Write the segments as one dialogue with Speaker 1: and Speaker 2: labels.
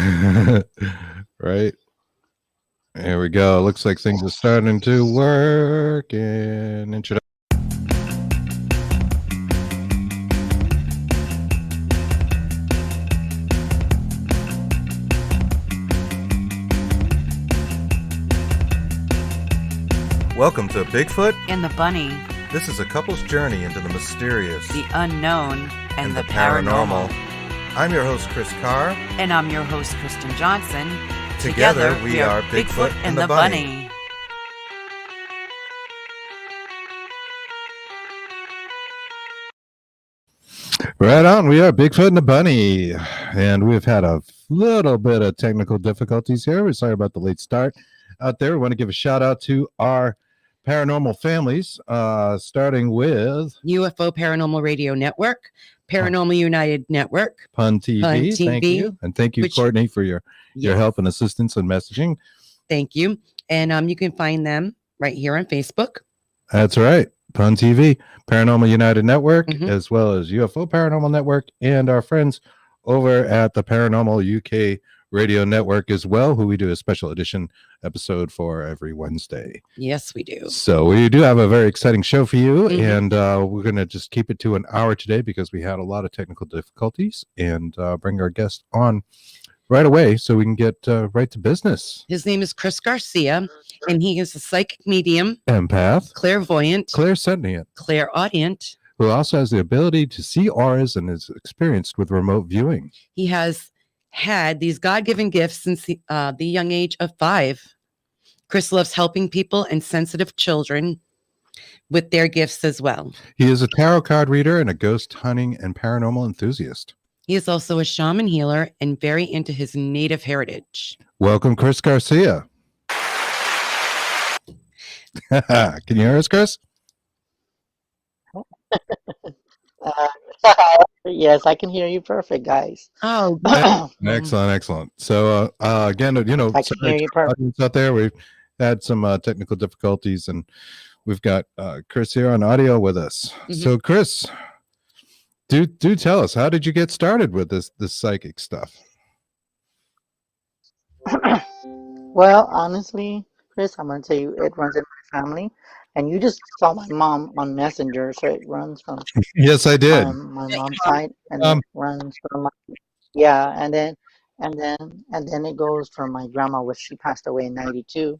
Speaker 1: Right. Here we go. Looks like things are starting to work. And introduction. Welcome to Bigfoot
Speaker 2: and the Bunny.
Speaker 1: This is a couple's journey into the mysterious,
Speaker 2: the unknown, and the paranormal.
Speaker 1: I'm your host, Chris Carr.
Speaker 2: And I'm your host, Kristen Johnson.
Speaker 1: Together we are Bigfoot and the Bunny. Right on. We are Bigfoot and the Bunny. And we've had a little bit of technical difficulties here. We're sorry about the late start out there. We want to give a shout out to our paranormal families, starting with
Speaker 3: UFO Paranormal Radio Network, Paranormal United Network,
Speaker 1: Pun TV. Thank you. And thank you, Courtney, for your help and assistance and messaging.
Speaker 3: Thank you. And you can find them right here on Facebook.
Speaker 1: That's right. Pun TV, Paranormal United Network, as well as UFO Paranormal Network, and our friends over at the Paranormal UK Radio Network as well, who we do a special edition episode for every Wednesday.
Speaker 3: Yes, we do.
Speaker 1: So we do have a very exciting show for you, and we're going to just keep it to an hour today because we had a lot of technical difficulties, and bring our guest on right away so we can get right to business.
Speaker 3: His name is Chris Garcia, and he is a psychic medium,
Speaker 1: empath,
Speaker 3: clairvoyant,
Speaker 1: clairsentient,
Speaker 3: clairaudient,
Speaker 1: who also has the ability to see auras and is experienced with remote viewing.
Speaker 3: He has had these God-given gifts since the young age of 5. Chris loves helping people and sensitive children with their gifts as well.
Speaker 1: He is a tarot card reader and a ghost hunting and paranormal enthusiast.
Speaker 3: He is also a shaman healer and very into his native heritage.
Speaker 1: Welcome, Chris Garcia. Can you hear us, Chris?
Speaker 4: Yes, I can hear you perfect, guys.
Speaker 3: Oh,
Speaker 1: excellent. So again,
Speaker 4: I can hear you perfect.
Speaker 1: Out there, we've had some technical difficulties, and we've got Chris here on audio with us. So Chris, do tell us, how did you get started with this psychic stuff?
Speaker 4: Well, honestly, Chris, I'm going to tell you, it runs in my family. And you just saw my mom on Messenger, so it runs from
Speaker 1: yes, I did.
Speaker 4: My mom's side, and it runs from my and then it goes from my grandma, which she passed away in '92.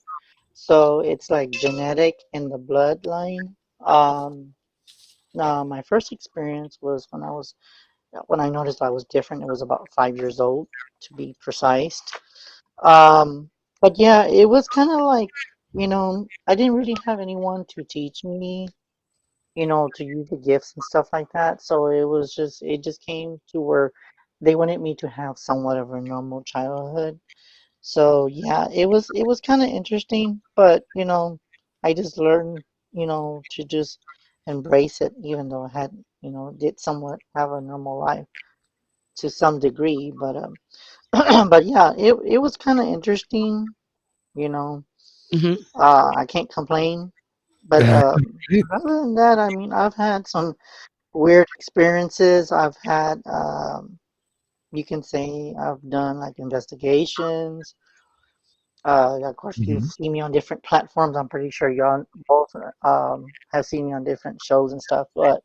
Speaker 4: So it's like genetic in the bloodline. Now my first experience was when I noticed I was different. It was about 5 years old, to be precise. But yeah, it was kind of like, I didn't really have anyone to teach me, to use the gifts and stuff like that. So it just came to where they wanted me to have somewhat of a normal childhood. So yeah, it was kind of interesting, but I just learned, to just embrace it, even though I had, did somewhat have a normal life to some degree. But but yeah, it was kind of interesting, I can't complain, but other than that, I mean, I've had some weird experiences. I've had, you can say, I've done like investigations. Of course, you see me on different platforms. I'm pretty sure y'all both have seen me on different shows and stuff. But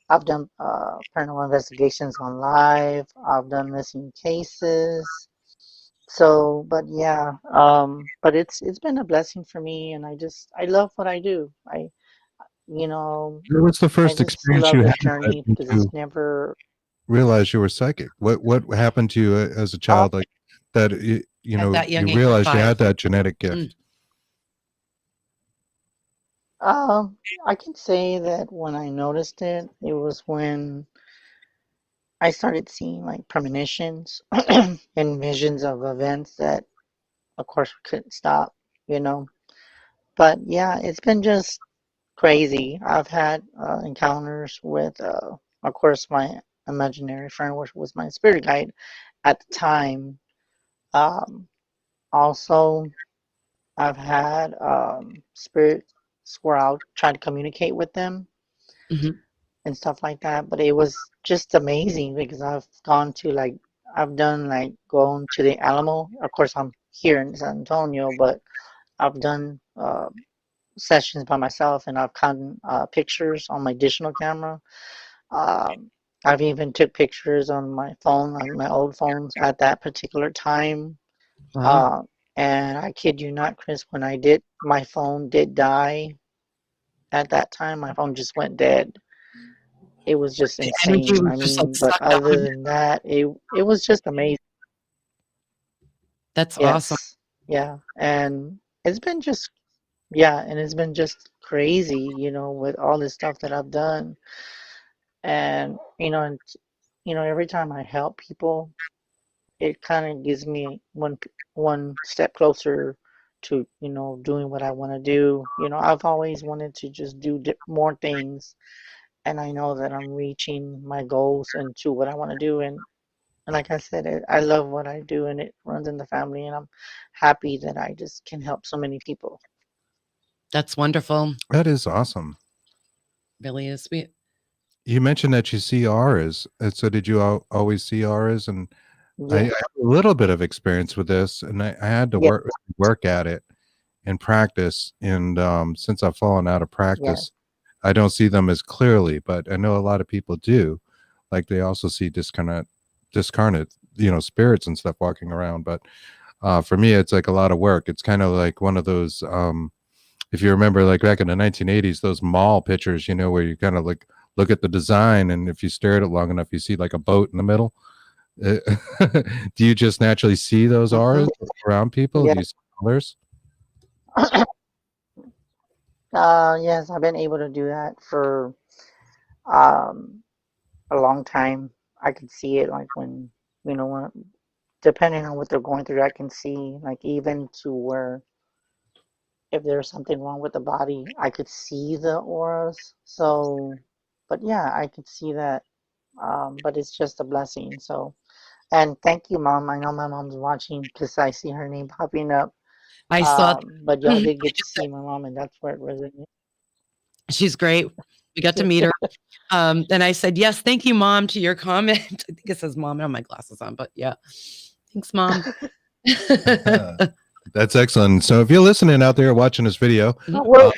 Speaker 4: I've done paranormal investigations on live. I've done missing cases. So, but yeah, but it's been a blessing for me, and I love what I do.
Speaker 1: What was the first experience you had
Speaker 4: journey because it's never
Speaker 1: realized you were psychic? What happened to you as a child, like that? You realized you had that genetic gift.
Speaker 4: I can say that when I noticed it, it was when I started seeing like premonitions and visions of events that, of course, we couldn't stop, But yeah, it's been just crazy. I've had encounters with, of course, my imaginary friend, which was my spirit guide at the time. Also, I've had spirits where I'll try to communicate with them. And stuff like that, but it was just amazing because I've gone to like I've done like going to the Alamo. Of course, I'm here in San Antonio, but I've done sessions by myself, and I've gotten pictures on my digital camera. Um, I've even took pictures on my phone, on my old phones at that particular time.
Speaker 3: Wow.
Speaker 4: Uh, and I kid you not, Chris, when I did, my phone did die at that time. My phone just went dead. It was just
Speaker 3: The energy
Speaker 4: insane.
Speaker 3: was
Speaker 4: I
Speaker 3: just like
Speaker 4: mean, but
Speaker 3: sucked out of
Speaker 4: other
Speaker 3: it.
Speaker 4: than that, it was just amazing.
Speaker 3: That's awesome.
Speaker 4: Yes, yeah, and it's been just yeah, and it's been just crazy, with all this stuff that I've done, and every time I help people, it kind of gives me one step closer to doing what I want to do. I've always wanted to just do more things, and I know that I'm reaching my goals and to what I want to do, and like I said, I love what I do, and it runs in the family, and I'm happy that I just can help so many people.
Speaker 3: That's wonderful.
Speaker 1: That is awesome.
Speaker 3: Really is sweet.
Speaker 1: You mentioned that you see auras. So did you always see auras? And I
Speaker 4: Yeah,
Speaker 1: have a little bit of experience with this, and I had to
Speaker 4: yeah,
Speaker 1: work at it and practice. And since I've fallen out of
Speaker 4: yeah.
Speaker 1: practice, I don't see them as clearly, but I know a lot of people do. Like they also see discarnate, spirits and stuff walking around. But for me, it's like a lot of work. It's kind of like one of those, if you remember, like back in the 1980s, those mall pictures, where you kind of like look at the design, and if you stare at it long enough, you see like a boat in the middle. Uh, do you just naturally see those
Speaker 4: Hmm.
Speaker 1: auras around people?
Speaker 4: Yeah.
Speaker 1: Do you see colors?
Speaker 4: Yes, I've been able to do that for um a long time. I could see it like when depending on what they're going through, I can see like even to where if there's something wrong with the body, I could see the auras. So, but yeah, I could see that. But it's just a blessing. So, and thank you, Mom. I know my mom's watching because I see her name popping up.
Speaker 3: I saw
Speaker 4: But y'all did get to see my mom, and that's where it resonated.
Speaker 3: she's great. We got to meet her. And I said, yes, thank you, Mom, to your comment. I think it says Mom. I don't have my glasses on, but yeah. Thanks, Mom.
Speaker 1: That's excellent. So if you're listening out there watching this video,
Speaker 4: Well,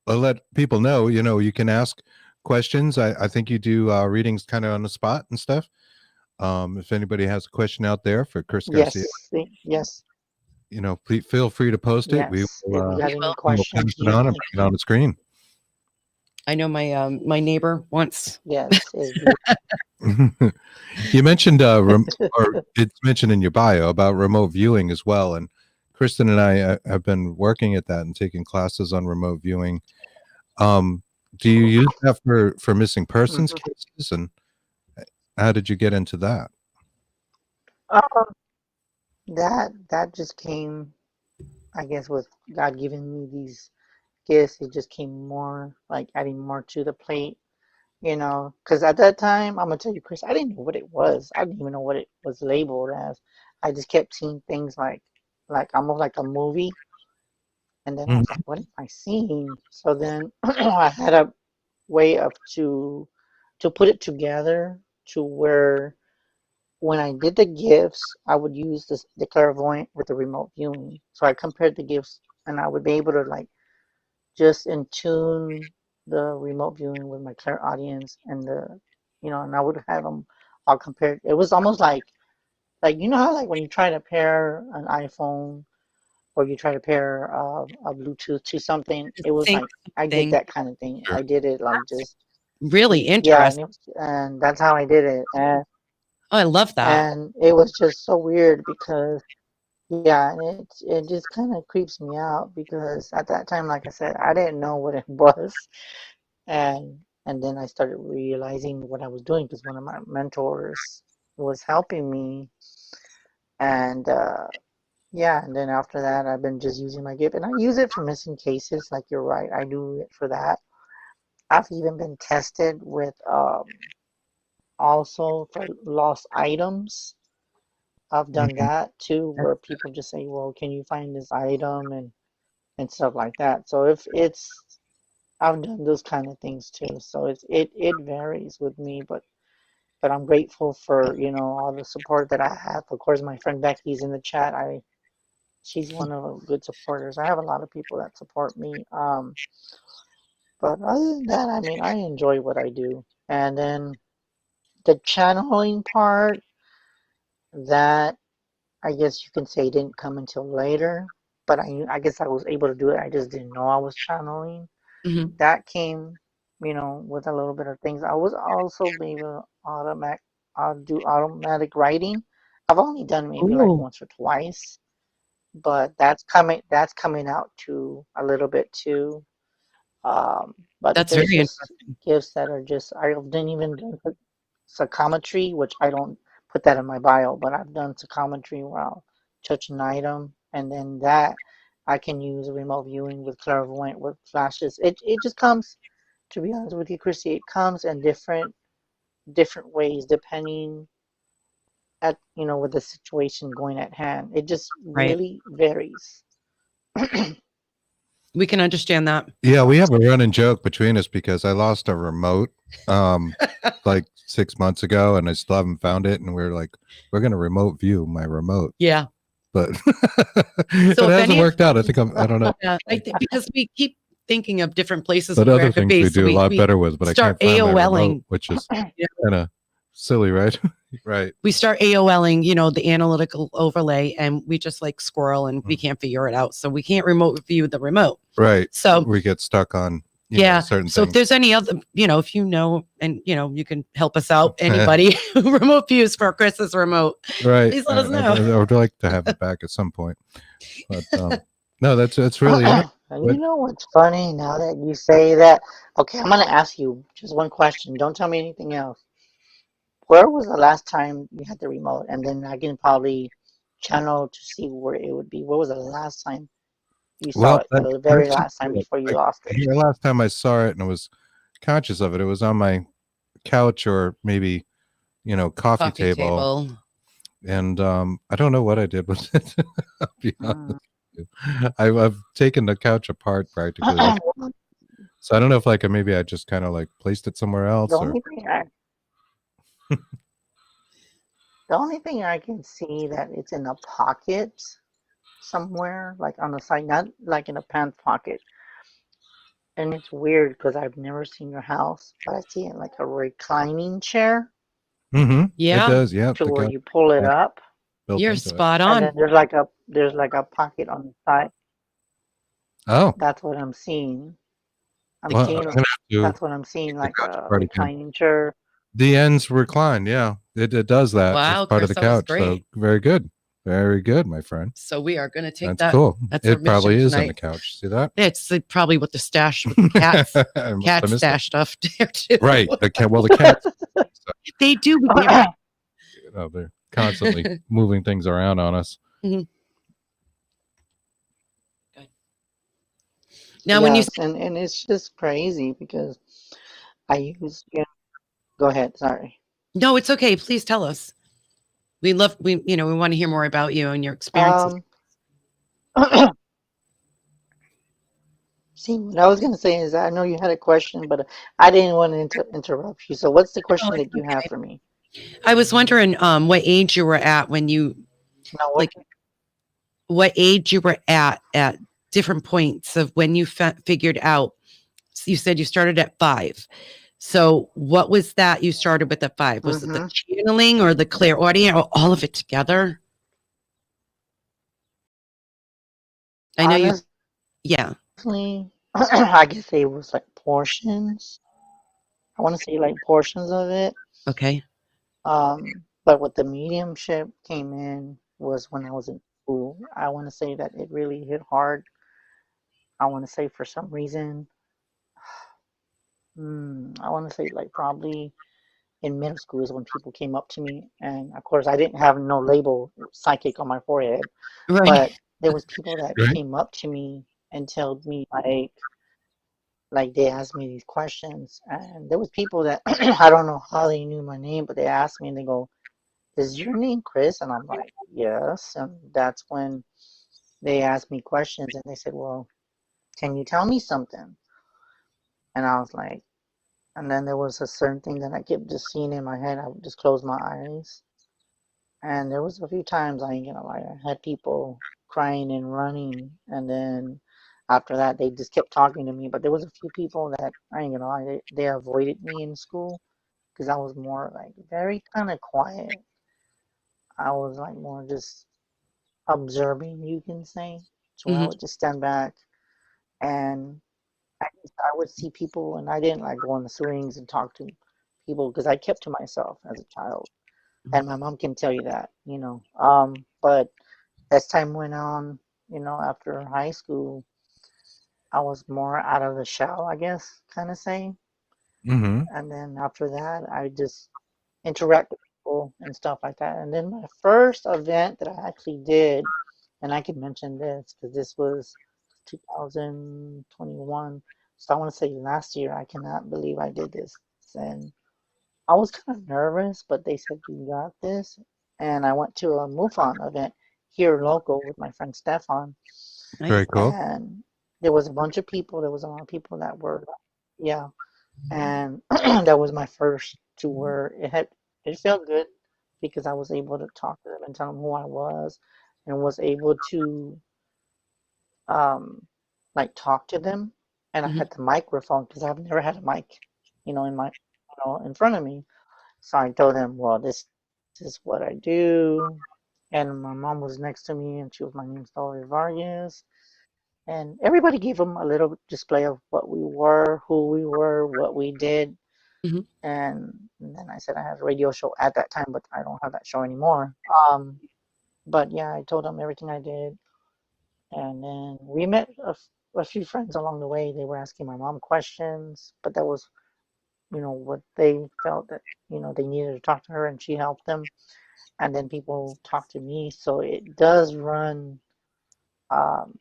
Speaker 1: I'll let people know, you can ask questions. I think you do readings kind of on the spot and stuff. If anybody has a question out there for Chris Garcia,
Speaker 4: yes, yes,
Speaker 1: please feel free to post it.
Speaker 4: yes. If you have
Speaker 3: We
Speaker 4: any
Speaker 3: will.
Speaker 1: We will pass
Speaker 4: questions,
Speaker 1: it on and bring it on the screen.
Speaker 3: I know my neighbor wants.
Speaker 4: yes, if you,
Speaker 1: You mentioned or it's mentioned in your bio about remote viewing as well, and Kristen and I have been working at that and taking classes on remote viewing. Do you use that for missing persons
Speaker 4: Mhm.
Speaker 1: cases, and how did you get into that?
Speaker 4: Um, that just came, I guess, with God giving me these gifts. It just came more like adding more to the plate. Because at that time, I'm gonna tell you, Chris, I didn't know what it was. I didn't even know what it was labeled as. I just kept seeing things like almost like a movie, and then I was
Speaker 1: Mhm.
Speaker 4: like, what am I seeing? So then I had a way of to put it together to where when I did the gifts, I would use the clairvoyant with the remote viewing. So I compared the gifts, and I would be able to like just in tune the remote viewing with my clairaudience and and I would have them all compared. It was almost like how like when you try to pair an iPhone or you try to pair a Bluetooth to something, it was
Speaker 3: Same
Speaker 4: like I did
Speaker 3: thing.
Speaker 4: that kind of thing.
Speaker 1: Sure.
Speaker 4: I did it like just
Speaker 3: Really
Speaker 4: yeah,
Speaker 3: interesting.
Speaker 4: and that's how I did it,
Speaker 3: Oh, I love that.
Speaker 4: and it was just so weird because yeah, and it just kind of creeps me out because at that time, like I said, I didn't know what it was. And then I started realizing what I was doing because one of my mentors was helping me, and yeah, and then after that, I've been just using my gift, and I use it for missing cases. Like you're right, I do it for that. I've even been tested with also for lost items. I've done
Speaker 1: Mhm.
Speaker 4: that too, where people just say, "Well, can you find this item?" and stuff like that. So if it's I've done those kind of things too. So it varies with me, but but I'm grateful for, all the support that I have. Of course, my friend Becky's in the chat. She's one of the good supporters. I have a lot of people that support me. But other than that, I mean, I enjoy what I do. And then the channeling part, that I guess you can say didn't come until later. But I guess I was able to do it. I just didn't know I was channeling.
Speaker 3: Hmm.
Speaker 4: That came, with a little bit of things. I was also maybe I'll do automatic writing. I've only done maybe like
Speaker 3: Ooh,
Speaker 4: once or twice, but that's coming out to a little bit too. But
Speaker 3: that's
Speaker 4: there's
Speaker 3: very
Speaker 4: just
Speaker 3: interesting.
Speaker 4: gifts that are just I didn't even do psychometry, which I don't put that in my bio, but I've done psychometry where I'll touch an item, and then that I can use remote viewing with clairvoyant with flashes. It just comes, to be honest with you, Chrissy, it comes in different ways depending at with the situation going at hand. It just
Speaker 3: Right.
Speaker 4: really varies.
Speaker 3: We can understand that.
Speaker 1: Yeah, we have a running joke between us because I lost a remote like 6 months ago and I still haven't found it. And we're like, we're gonna remote view my remote.
Speaker 3: Yeah.
Speaker 1: But it
Speaker 3: So if
Speaker 1: hasn't
Speaker 3: any,
Speaker 1: worked out. I don't know.
Speaker 3: yeah, because we keep thinking of different places
Speaker 1: But
Speaker 3: where
Speaker 1: other
Speaker 3: it could
Speaker 1: things
Speaker 3: be.
Speaker 1: we
Speaker 3: So
Speaker 1: do a lot
Speaker 3: we
Speaker 1: better with, but I
Speaker 3: start
Speaker 1: can't find my remote,
Speaker 3: AOLing.
Speaker 1: which is
Speaker 3: You
Speaker 1: kind of silly, right? Right.
Speaker 3: We start AOLing, the analytical overlay, and we just like squirrel and we can't figure it out. So we can't remote view the remote.
Speaker 1: Right.
Speaker 3: So
Speaker 1: we get stuck on
Speaker 3: yeah.
Speaker 1: certain
Speaker 3: So if
Speaker 1: things.
Speaker 3: there's any other, if you know, and you can help us out, anybody who remote views for Chris's remote,
Speaker 1: Right.
Speaker 3: please let us know.
Speaker 1: I would like to have it back at some point. But no, that's really interesting.
Speaker 4: And you know what's funny now that you say that? Okay, I'm gonna ask you just one question. Don't tell me anything else. Where was the last time you had the remote? And then I can probably channel to see where it would be. Where was the last time you saw
Speaker 1: Well,
Speaker 4: it? The very last time before you lost it.
Speaker 1: the last time I saw it and was conscious of it, it was on my couch or maybe coffee table. And I don't know what I did with it. I'll be honest with you. I've taken the couch apart practically. So I don't know if maybe I just kind of placed it somewhere else.
Speaker 4: The
Speaker 1: Or
Speaker 4: only thing I can see that it's in a pocket somewhere, like on the side, not like in a pants pocket. And it's weird because I've never seen your house, but I see it like a reclining chair
Speaker 1: it
Speaker 3: Yeah.
Speaker 1: does. Yeah.
Speaker 4: to where you pull it up,
Speaker 1: built
Speaker 3: You're
Speaker 1: into it.
Speaker 3: spot
Speaker 4: and then
Speaker 3: on.
Speaker 4: there's like a pocket on the side.
Speaker 1: Oh,
Speaker 4: That's what I'm seeing. I'm
Speaker 1: well,
Speaker 4: seeing
Speaker 1: I'm gonna have to
Speaker 4: that's what I'm seeing,
Speaker 1: the
Speaker 4: like
Speaker 1: couch
Speaker 4: a
Speaker 1: part again.
Speaker 4: reclining chair.
Speaker 1: The ends recline. Yeah, it does that.
Speaker 3: Wow,
Speaker 1: It's part of
Speaker 3: Chris,
Speaker 1: the
Speaker 3: that was
Speaker 1: couch. So
Speaker 3: great.
Speaker 1: very good. Very good, my friend.
Speaker 3: So we are going to take
Speaker 1: That's
Speaker 3: that.
Speaker 1: cool.
Speaker 3: That's our
Speaker 1: It probably
Speaker 3: mission
Speaker 1: is on the
Speaker 3: tonight.
Speaker 1: couch. See that?
Speaker 3: It's probably with the stash with the cats.
Speaker 1: I must
Speaker 3: Cat
Speaker 1: have missed it.
Speaker 3: stash stuff there too.
Speaker 1: Right. The cats.
Speaker 3: They do.
Speaker 1: They're constantly moving things around on us.
Speaker 3: Mhm. Now, when you
Speaker 4: Yes, and it's just crazy because I use. Yeah, go ahead. Sorry.
Speaker 3: no, it's okay. Please tell us. We want to hear more about you and your experiences.
Speaker 4: See, what I was going to say is I know you had a question, but I didn't want to interrupt you. So, what's the question
Speaker 3: it's
Speaker 4: that you have
Speaker 3: okay.
Speaker 4: for me?
Speaker 3: I was wondering what age you were at when you
Speaker 4: No,
Speaker 3: what age you were at different points of when you figured out. You said you started at 5. So what was that you started with at 5? Was it the channeling or the clairaudient or all of it together? I know
Speaker 4: honestly,
Speaker 3: yeah.
Speaker 4: I guess it was like portions. I want to say like portions of it.
Speaker 3: Okay.
Speaker 4: But what the mediumship came in was when I was in school. I want to say that it really hit hard. I want to say for some reason, I want to say like probably in middle school is when people came up to me, and of course I didn't have no label psychic on my forehead,
Speaker 3: Right.
Speaker 4: but there was people that
Speaker 1: Right.
Speaker 4: came up to me and told me like they asked me these questions, and there was people that I don't know how they knew my name, but they asked me and they go, "Is your name Chris?" And I'm like, "Yes." And that's when they asked me questions and they said, "Well, can you tell me something?" And I was like, And then there was a certain thing that I kept just seeing in my head. I would just close my eyes. And there was a few times I ain't gonna lie, I had people crying and running, and then after that they just kept talking to me. But there was a few people that I ain't gonna lie, they avoided me in school because I was more like very kind of quiet. I was like more just observing, you can say. So I
Speaker 3: Mhm.
Speaker 4: would just stand back and I would see people, and I didn't like go on the swings and talk to people because I kept to myself as a child. And my mom can tell you that, you know. But as time went on, you know, after high school, I was more out of the shell, I guess, kind of saying.
Speaker 1: Mm-hmm.
Speaker 4: And then after that, I just interact with people and stuff like that. And then my first event that I actually did, and I can mention this because this was 2021. So I want to say last year, I cannot believe I did this. And I was kind of nervous, but they said, you got this. And I went to a MUFON event here local with my friend Stefan.
Speaker 3: Nice.
Speaker 1: Very cool.
Speaker 4: And there was a bunch of people. There was a lot of people that were, yeah. And that was my first to where it felt good because I was able to talk to them and tell them who I was and was able to um like talk to them. And I
Speaker 3: Mhm.
Speaker 4: had the microphone because I've never had a mic, you know, in front of me. So I told them, well, this is what I do. And my mom was next to me, and she was my name's Dolly Vargas. And everybody gave them a little display of what we were, who we were, what we did.
Speaker 3: Mhm.
Speaker 4: And then I said I had a radio show at that time, but I don't have that show anymore. But yeah, I told them everything I did. And then we met a few friends along the way. They were asking my mom questions, but that was, you know, what they felt that, you know, they needed to talk to her and she helped them. And then people talk to me. So it does run um,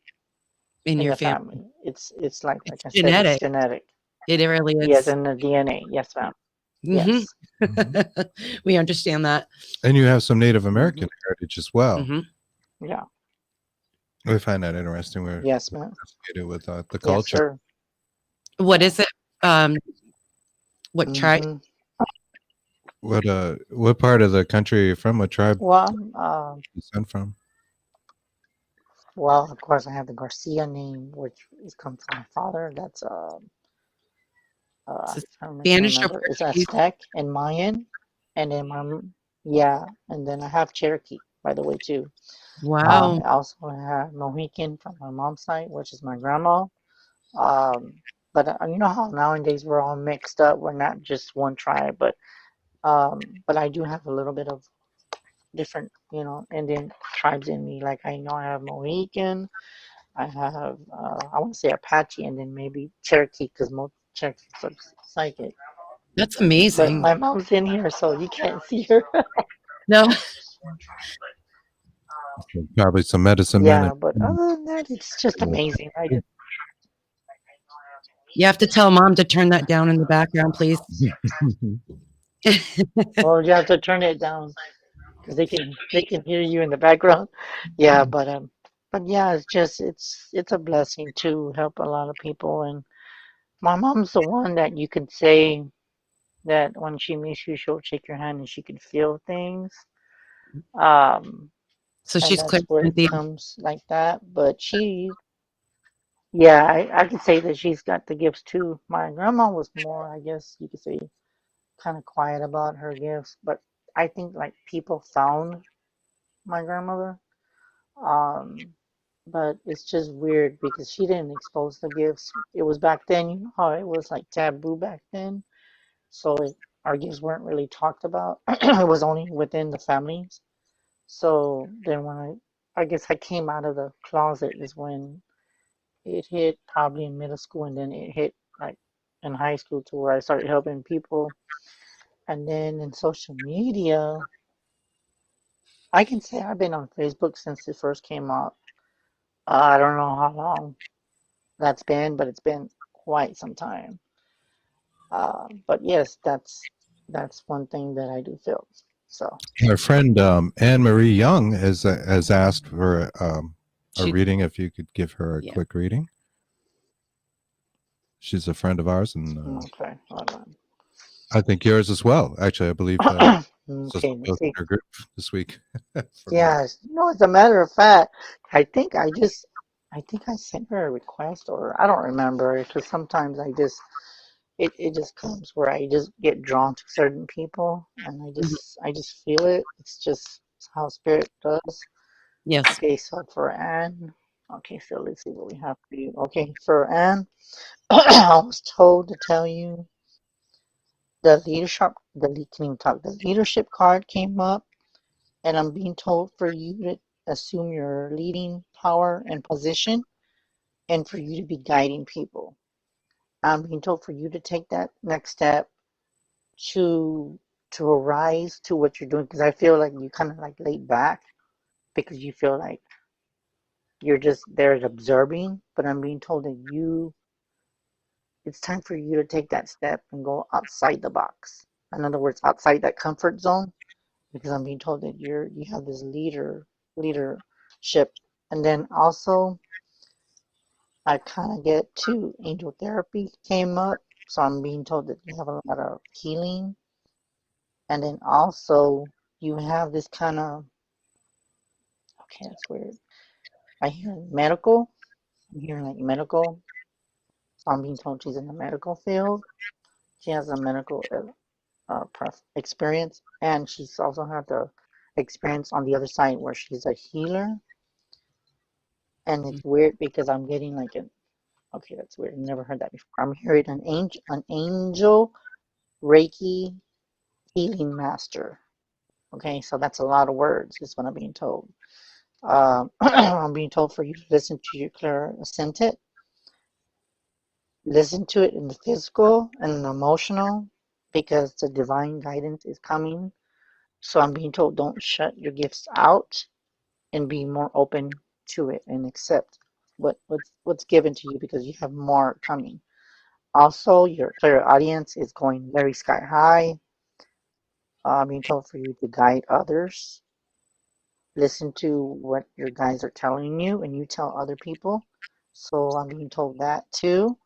Speaker 3: In
Speaker 4: in
Speaker 3: your
Speaker 4: the
Speaker 3: family.
Speaker 4: family. It's like
Speaker 3: It's
Speaker 4: I said, it's
Speaker 3: genetic.
Speaker 4: genetic.
Speaker 3: It really
Speaker 4: Yes,
Speaker 3: is.
Speaker 4: in the DNA. Yes, ma'am.
Speaker 3: Hmm.
Speaker 4: Yes.
Speaker 3: We understand that.
Speaker 1: And you have some Native American
Speaker 4: Hmm.
Speaker 1: heritage as well.
Speaker 3: Hmm.
Speaker 4: Yeah.
Speaker 1: We find that interesting. We're
Speaker 4: Yes, ma'am.
Speaker 1: fascinated with the
Speaker 4: Yes,
Speaker 1: culture.
Speaker 4: sir.
Speaker 3: What is it? What tribe?
Speaker 4: Hmm.
Speaker 1: What part of the country are you from? What tribe
Speaker 4: Well,
Speaker 1: you sent from?
Speaker 4: well, of course, I have the Garcia name, which is comes from my father. That's
Speaker 3: Is it
Speaker 4: I'm trying to
Speaker 3: Spanish or
Speaker 4: remember. It's
Speaker 3: Portuguese?
Speaker 4: Aztec and Mayan, and then yeah, and then I have Cherokee, by the way, too.
Speaker 3: Wow.
Speaker 4: I also have Mohican from my mom's side, which is my grandma. Um, but you know how nowadays we're all mixed up. We're not just one tribe, but I do have a little bit of different, you know, Indian tribes in me. Like I know I have Mohican, I have I want to say Apache, and then maybe Cherokee because most Cherokees are psychic.
Speaker 3: That's
Speaker 4: But
Speaker 3: amazing.
Speaker 4: my mom's in here, so you can't see her.
Speaker 3: No,
Speaker 1: Probably some medicine men.
Speaker 4: Yeah, but other than that, it's just amazing. I just
Speaker 3: you have to tell mom to turn that down in the background, please.
Speaker 4: well, you have to turn it down because they can hear you in the background. Yeah, but yeah, it's just it's a blessing to help a lot of people, and my mom's the one that you could say that when she meets you, she'll shake your hand and she can feel things. Um,
Speaker 3: So
Speaker 4: and
Speaker 3: she's
Speaker 4: that's where it
Speaker 3: clairsentient.
Speaker 4: comes like that. But yeah, I could say that she's got the gifts too. My grandma was more, I guess you could say, kind of quiet about her gifts, but I think like people found my grandmother. Um, but it's just weird because she didn't expose the gifts. It was back then, you know how it was like taboo back then. So our gifts weren't really talked about. It was only within the families. So then when I guess I came out of the closet is when it hit probably in middle school and then it hit like in high school to where I started helping people. And then in social media, I can say I've been on Facebook since it first came out. I don't know how long that's been, but it's been quite some time. But yes, that's one thing that I do feel. So
Speaker 1: Our friend Anne Marie Young has asked for a
Speaker 3: She,
Speaker 1: reading. If you could give her a
Speaker 3: yeah.
Speaker 1: quick reading. She's a friend of ours, and
Speaker 4: okay, hold on.
Speaker 1: I think yours as well. Actually, I believe so
Speaker 4: Okay,
Speaker 1: both
Speaker 4: see.
Speaker 1: your group this week. For me.
Speaker 4: Yes. No, as a matter of fact, I think I sent her a request, or I don't remember, because sometimes it just comes where I just get drawn to certain people, and
Speaker 3: Mhm.
Speaker 4: I just feel it. It's just how spirit does.
Speaker 3: Yes.
Speaker 4: Okay, so for Anne, okay, so let's see what we have for you. Okay, for Anne, I was told to tell you the leadership, can you talk? The leadership card came up, and I'm being told for you to assume your leading power and position, and for you to be guiding people. I'm being told for you to take that next step to arise to what you're doing, because I feel like you kind of like laid back because you feel like you're just there observing, but I'm being told that it's time for you to take that step and go outside the box. In other words, outside that comfort zone, because I'm being told that you have this leadership. And then also I kind of get too, angel therapy came up, so I'm being told that you have a lot of healing. And then also you have this kind of, okay, that's weird. I hear medical. I'm hearing like medical. So I'm being told she's in the medical field. She has a medical experience, and she's also had the experience on the other side where she's a healer. And it's weird because I'm getting like an, okay, that's weird. I've never heard that before. I'm hearing an angel Reiki healing master. Okay, so that's a lot of words, is what I'm being told. I'm being told for you to listen to your clear ascendant, listen to it in the physical and the emotional, because the divine guidance is coming. So I'm being told don't shut your gifts out, and be more open to it and accept what's given to you, because you have more coming. Also, your clear audience is going very sky high. I'm being told for you to guide others. Listen to what your guides are telling you, and you tell other people. So I'm being told that too.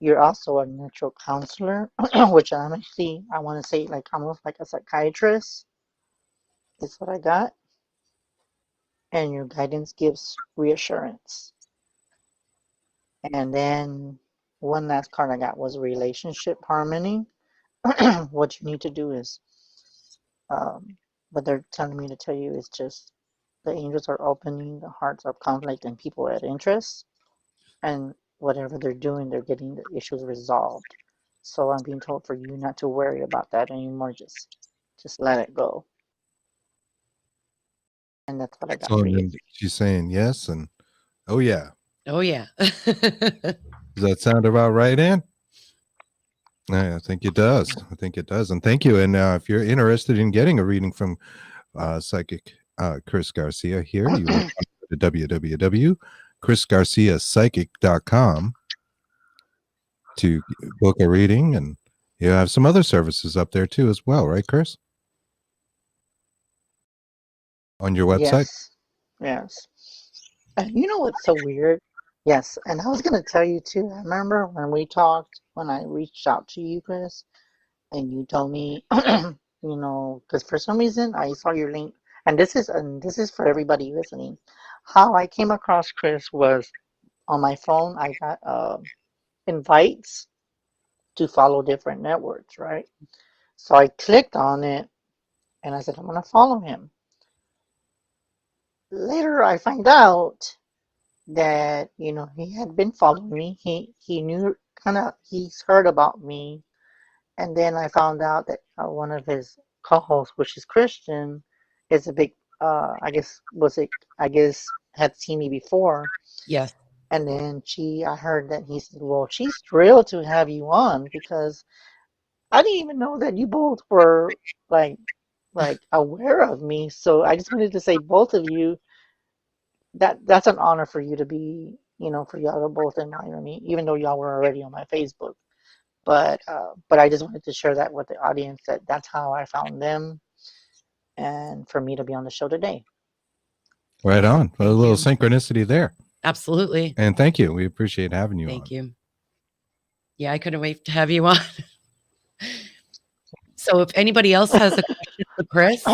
Speaker 4: You're also a natural counselor, which I'm actually, I want to say, like almost like a psychiatrist, is what I got. And your guidance gives reassurance. And then one last card I got was relationship harmony. What you need to do is, um, what they're telling me to tell you is just the angels are opening the hearts of conflict and people at interest, and whatever they're doing, they're getting the issues resolved. So I'm being told for you not to worry about that anymore. Just let it go. And that's what I got
Speaker 1: So
Speaker 4: for you.
Speaker 1: and she's saying yes and oh yeah.
Speaker 3: Oh yeah.
Speaker 1: Does that sound about right, Ann? I think it does. I think it does. And thank you. And if you're interested in getting a reading from psychic Chris Garcia here, you will go to www.chrisgarciapsychic.com to book a reading. And you have some other services up there too as well, right, Chris? On your website?
Speaker 4: Yes. Yes. And you know what's so weird? Yes. And I was going to tell you too. I remember when we talked, when I reached out to you, Chris, and you told me, because for some reason I saw your link, and this is for everybody listening. How I came across Chris was on my phone. I got invites to follow different networks, right? So I clicked on it, and I said I'm gonna follow him. Later, I find out that he had been following me. He knew, he's heard about me. And then I found out that one of his co-hosts, which is Christian, is a big, I guess, had seen me before.
Speaker 3: Yes.
Speaker 4: And then I heard that he said, well, she's thrilled to have you on, because I didn't even know that you both were like, aware of me. So I just wanted to say, both of you, that's an honor for you to be, for y'all to both admire me, even though y'all were already on my Facebook. But I just wanted to share that with the audience, that that's how I found them, and for me to be on the show today.
Speaker 1: Right on. A little
Speaker 3: you.
Speaker 1: synchronicity there.
Speaker 3: Absolutely.
Speaker 1: And thank you. We appreciate having you on.
Speaker 3: Thank you. Yeah, I couldn't wait to have you on. So if anybody else has a question for Chris,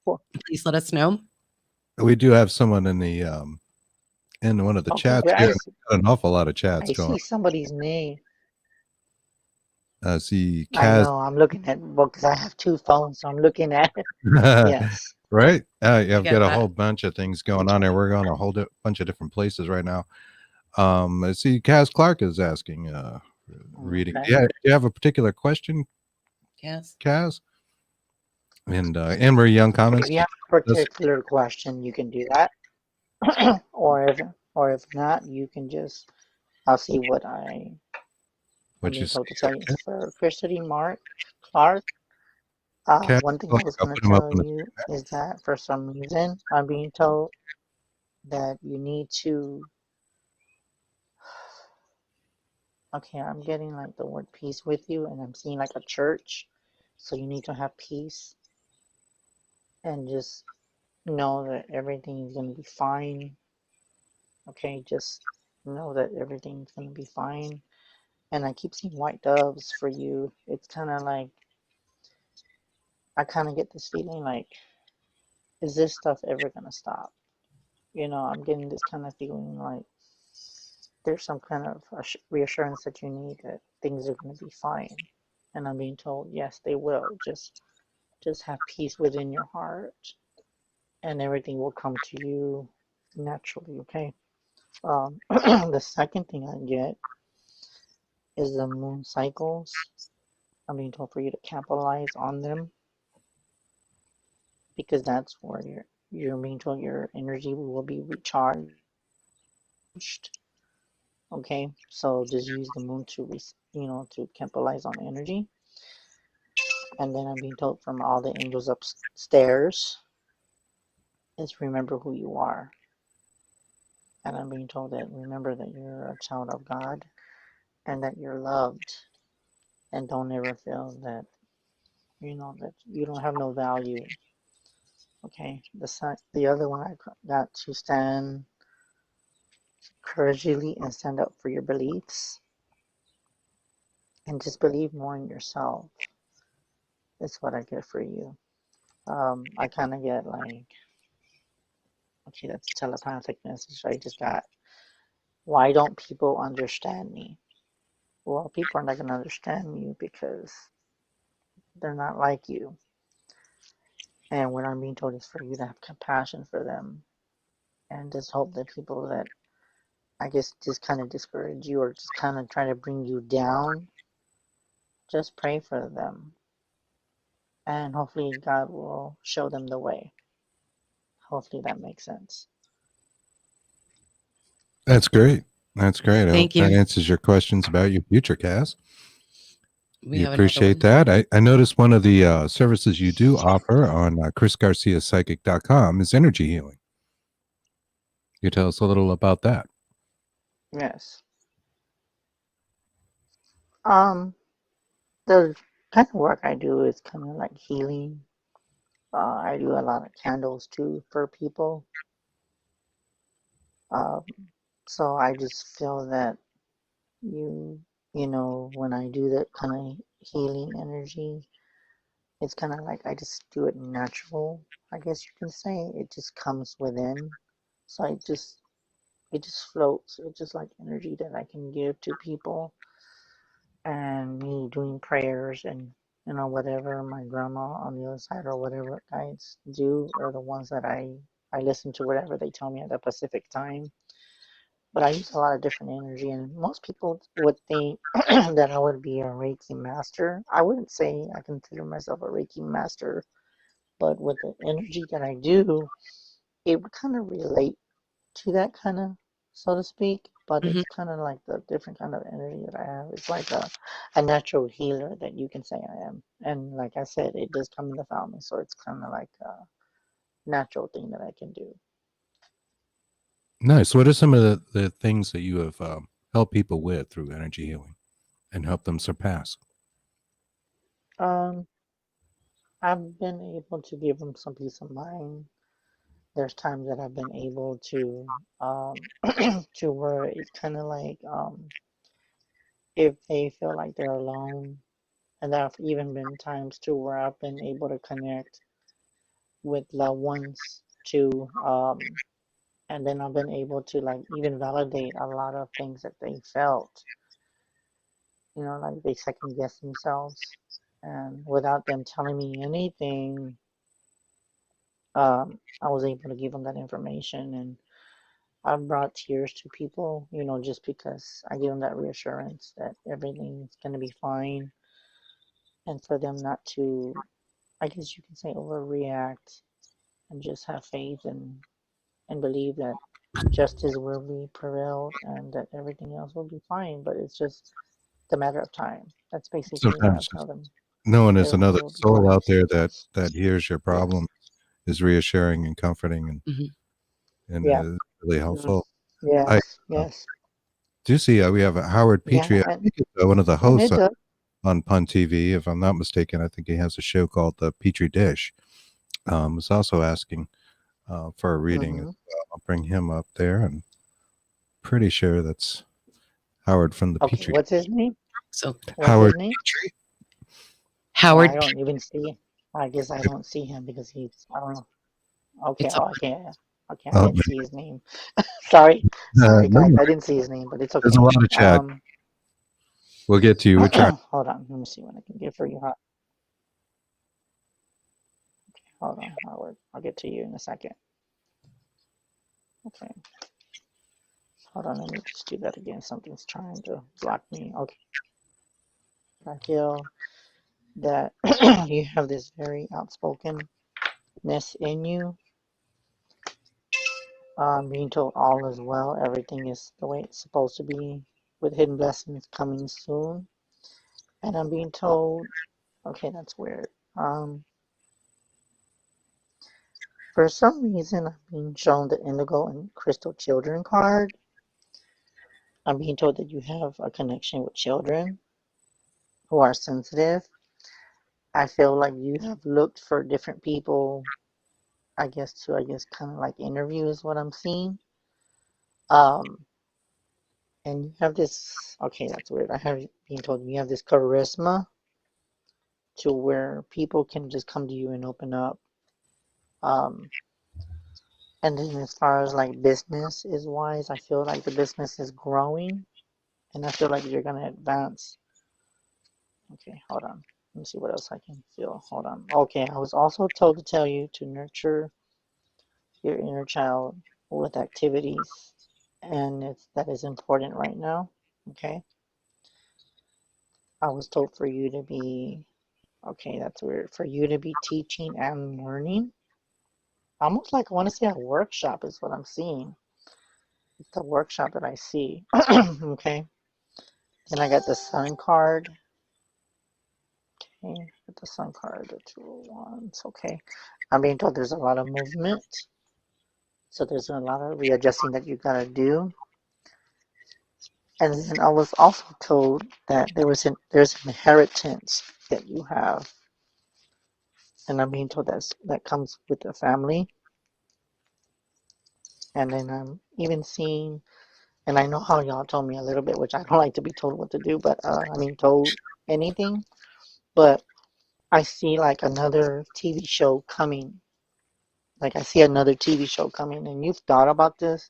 Speaker 4: Well,
Speaker 3: please let us know.
Speaker 1: We do have someone in the in one of the
Speaker 4: okay,
Speaker 1: chats
Speaker 4: I
Speaker 1: here.
Speaker 4: see,
Speaker 1: Got an awful lot of chats
Speaker 4: I
Speaker 1: going.
Speaker 4: see somebody's name.
Speaker 1: See
Speaker 4: I
Speaker 1: Kaz.
Speaker 4: know. I'm looking at because I have two phones, so I'm looking at it. Yes.
Speaker 1: Right? Yeah, I've
Speaker 3: get
Speaker 1: got a
Speaker 3: that.
Speaker 1: whole bunch of things going on there. We're going a whole bunch of different places right now. I see Kaz Clark is asking, reading.
Speaker 4: Okay.
Speaker 1: Yeah, do you have a particular question,
Speaker 3: Yes.
Speaker 1: Kaz? And Anne Marie Young comments.
Speaker 4: If you have a particular question, you can do that. or if not, you can just I'll see what I'm
Speaker 1: What you
Speaker 4: being
Speaker 1: see?
Speaker 4: told to tell you.
Speaker 1: Okay.
Speaker 4: For Christy Mark Clark,
Speaker 1: Kaz
Speaker 4: one thing I
Speaker 1: Clark,
Speaker 4: was
Speaker 1: I'll
Speaker 4: going to
Speaker 1: put him up
Speaker 4: tell
Speaker 1: on the.
Speaker 4: you is that for some reason I'm being told that you need to. Okay, I'm getting like the word peace with you, and I'm seeing like a church. So you need to have peace and just know that everything is going to be fine. Okay, just know that everything's going to be fine. And I keep seeing white doves for you. It's kind of like, I kind of get this feeling like, is this stuff ever going to stop? I'm getting this kind of feeling like there's some kind of reassurance that you need that things are going to be fine. And I'm being told, yes, they will. Just have peace within your heart, and everything will come to you naturally. Okay. The second thing I get is the moon cycles. I'm being told for you to capitalize on them because that's where you're being told your energy will be recharged. Okay, so just use the moon to capitalize on energy. And then I'm being told from all the angels upstairs is remember who you are. And I'm being told that remember that you're a child of God and that you're loved, and don't ever feel that that you don't have no value. Okay, the other one I got to stand courageously and stand up for your beliefs and just believe more in yourself. That's what I get for you. I kind of get like, okay, that's telepathic message I just got. Why don't people understand me? Well, people are not going to understand you because they're not like you. And what I'm being told is for you to have compassion for them and just hope that people that I guess just kind of discourage you or just kind of try to bring you down, just pray for them. And hopefully God will show them the way. Hopefully that makes sense.
Speaker 1: That's great. That's great. I
Speaker 3: Thank
Speaker 1: hope that
Speaker 3: you.
Speaker 1: answers your questions about your future, Kaz.
Speaker 3: We
Speaker 1: We
Speaker 3: have another
Speaker 1: appreciate
Speaker 3: one.
Speaker 1: that. I noticed one of the services you do offer on chrisgarciapsychic.com is energy healing. You tell us a little about that.
Speaker 4: Yes. The kind of work I do is kind of like healing. I do a lot of candles too for people. Um, so I just feel that when I do that kind of healing energy, it's kind of like I just do it natural, I guess you can say. It just comes within. So it just floats. It's just like energy that I can give to people. And me doing prayers and, whatever my grandma on the other side or whatever guides do are the ones that I listen to whatever they tell me at the Pacific time. But I use a lot of different energy, and most people would think that I would be a Reiki master. I wouldn't say I consider myself a Reiki master, but with the energy that I do, it would kind of relate to that kind of, so to speak. But
Speaker 3: Mhm.
Speaker 4: it's kind of like the different kind of energy that I have. It's like a natural healer that you can say I am. And like I said, it does come in the family, so it's kind of like a natural thing that I can do.
Speaker 1: Nice. What are some of the things that you have helped people with through energy healing and help them surpass?
Speaker 4: Um, I've been able to give them some peace of mind. There's times that I've been able to to where it's kind of like if they feel like they're alone And there have even been times too where I've been able to connect with loved ones too. And then I've been able to like even validate a lot of things that they felt. Like they second guess themselves. And without them telling me anything, I was able to give them that information. And I've brought tears to people, just because I give them that reassurance that everything's going to be fine. And for them not to, I guess you can say, overreact, and just have faith and believe that justice will be prevailed and that everything else will be fine. But it's just the matter of time. That's basically what I
Speaker 1: Sometimes
Speaker 4: tell them.
Speaker 1: knowing there's
Speaker 4: Everything
Speaker 1: another
Speaker 4: will be
Speaker 1: soul
Speaker 4: fine.
Speaker 1: out there that hears your
Speaker 4: Yes.
Speaker 1: problem is reassuring and comforting
Speaker 3: Mhm.
Speaker 1: and
Speaker 4: Yeah.
Speaker 1: really helpful.
Speaker 4: Yes. Yes.
Speaker 1: Do you see we have Howard
Speaker 4: Yeah.
Speaker 1: Petey, I think it's one of the
Speaker 4: And
Speaker 1: hosts
Speaker 4: it does.
Speaker 1: on Pun TV, if I'm not mistaken. I think he has a show called the Petri Dish. Was also asking for a reading as
Speaker 4: Mhm.
Speaker 1: well. I'll bring him up there, and pretty sure that's Howard from the
Speaker 4: Okay.
Speaker 1: Petri.
Speaker 4: What's his name?
Speaker 3: So
Speaker 4: What's
Speaker 1: Howard
Speaker 4: his name?
Speaker 1: Petrie.
Speaker 4: I
Speaker 3: Howard,
Speaker 4: don't even see. I guess I don't see him because I don't know. Okay.
Speaker 3: it's
Speaker 4: Oh, I can't. Okay. I
Speaker 1: Oh,
Speaker 4: didn't see his name. Sorry. Sorry, guys.
Speaker 1: no,
Speaker 4: I didn't see his name, but it's
Speaker 1: there's
Speaker 4: okay.
Speaker 1: a lot of chat. We'll get to you. We're trying.
Speaker 4: Hold on. Let me see what I can get for you. Okay. Hold on, Howard. I'll get to you in a second. Okay. Hold on. Let me just do that again. Something's trying to block me. Okay. I feel that you have this very outspokenness in you. Being told all is well, everything is the way it's supposed to be, with hidden blessings coming soon. And I'm being told, okay, that's weird. For some reason, I'm being shown the Indigo and Crystal Children card. I'm being told that you have a connection with children who are sensitive. I feel like you have looked for different people, I guess kind of like interview is what I'm seeing. And you have this, okay, that's weird. I have been told you have this charisma to where people can just come to you and open up. Um, and then as far as like business is wise, I feel like the business is growing and I feel like you're gonna advance. Okay, hold on. Let me see what else I can feel. Hold on. Okay, I was also told to tell you to nurture your inner child with activities, and that is important right now. Okay. I was told for you to be, okay, that's weird, for you to be teaching and learning. Almost like I want to say a workshop is what I'm seeing. It's a workshop that I see. Okay. Then I got the sun card. Okay, get the sun card, the 201s. Okay. I'm being told there's a lot of movement. So there's a lot of readjusting that you gotta do. And then I was also told that there's inheritance that you have. And I'm being told that comes with the family. And then I'm even seeing, and I know how y'all told me a little bit, which I don't like to be told what to do, but told anything. But I see like another TV show coming. Like I see another TV show coming, and you've thought about this,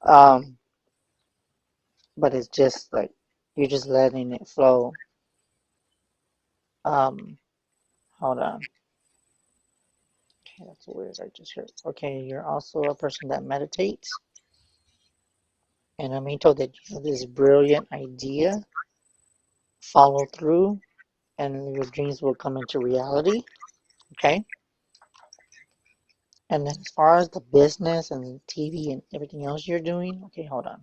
Speaker 4: um, but it's just like you're just letting it flow. Um, Hold on. Okay, that's weird. I just heard. Okay, you're also a person that meditates, and I'm being told that you have this brilliant idea, follow through, and your dreams will come into reality. Okay. And then as far as the business and TV and everything else you're doing, okay, hold on.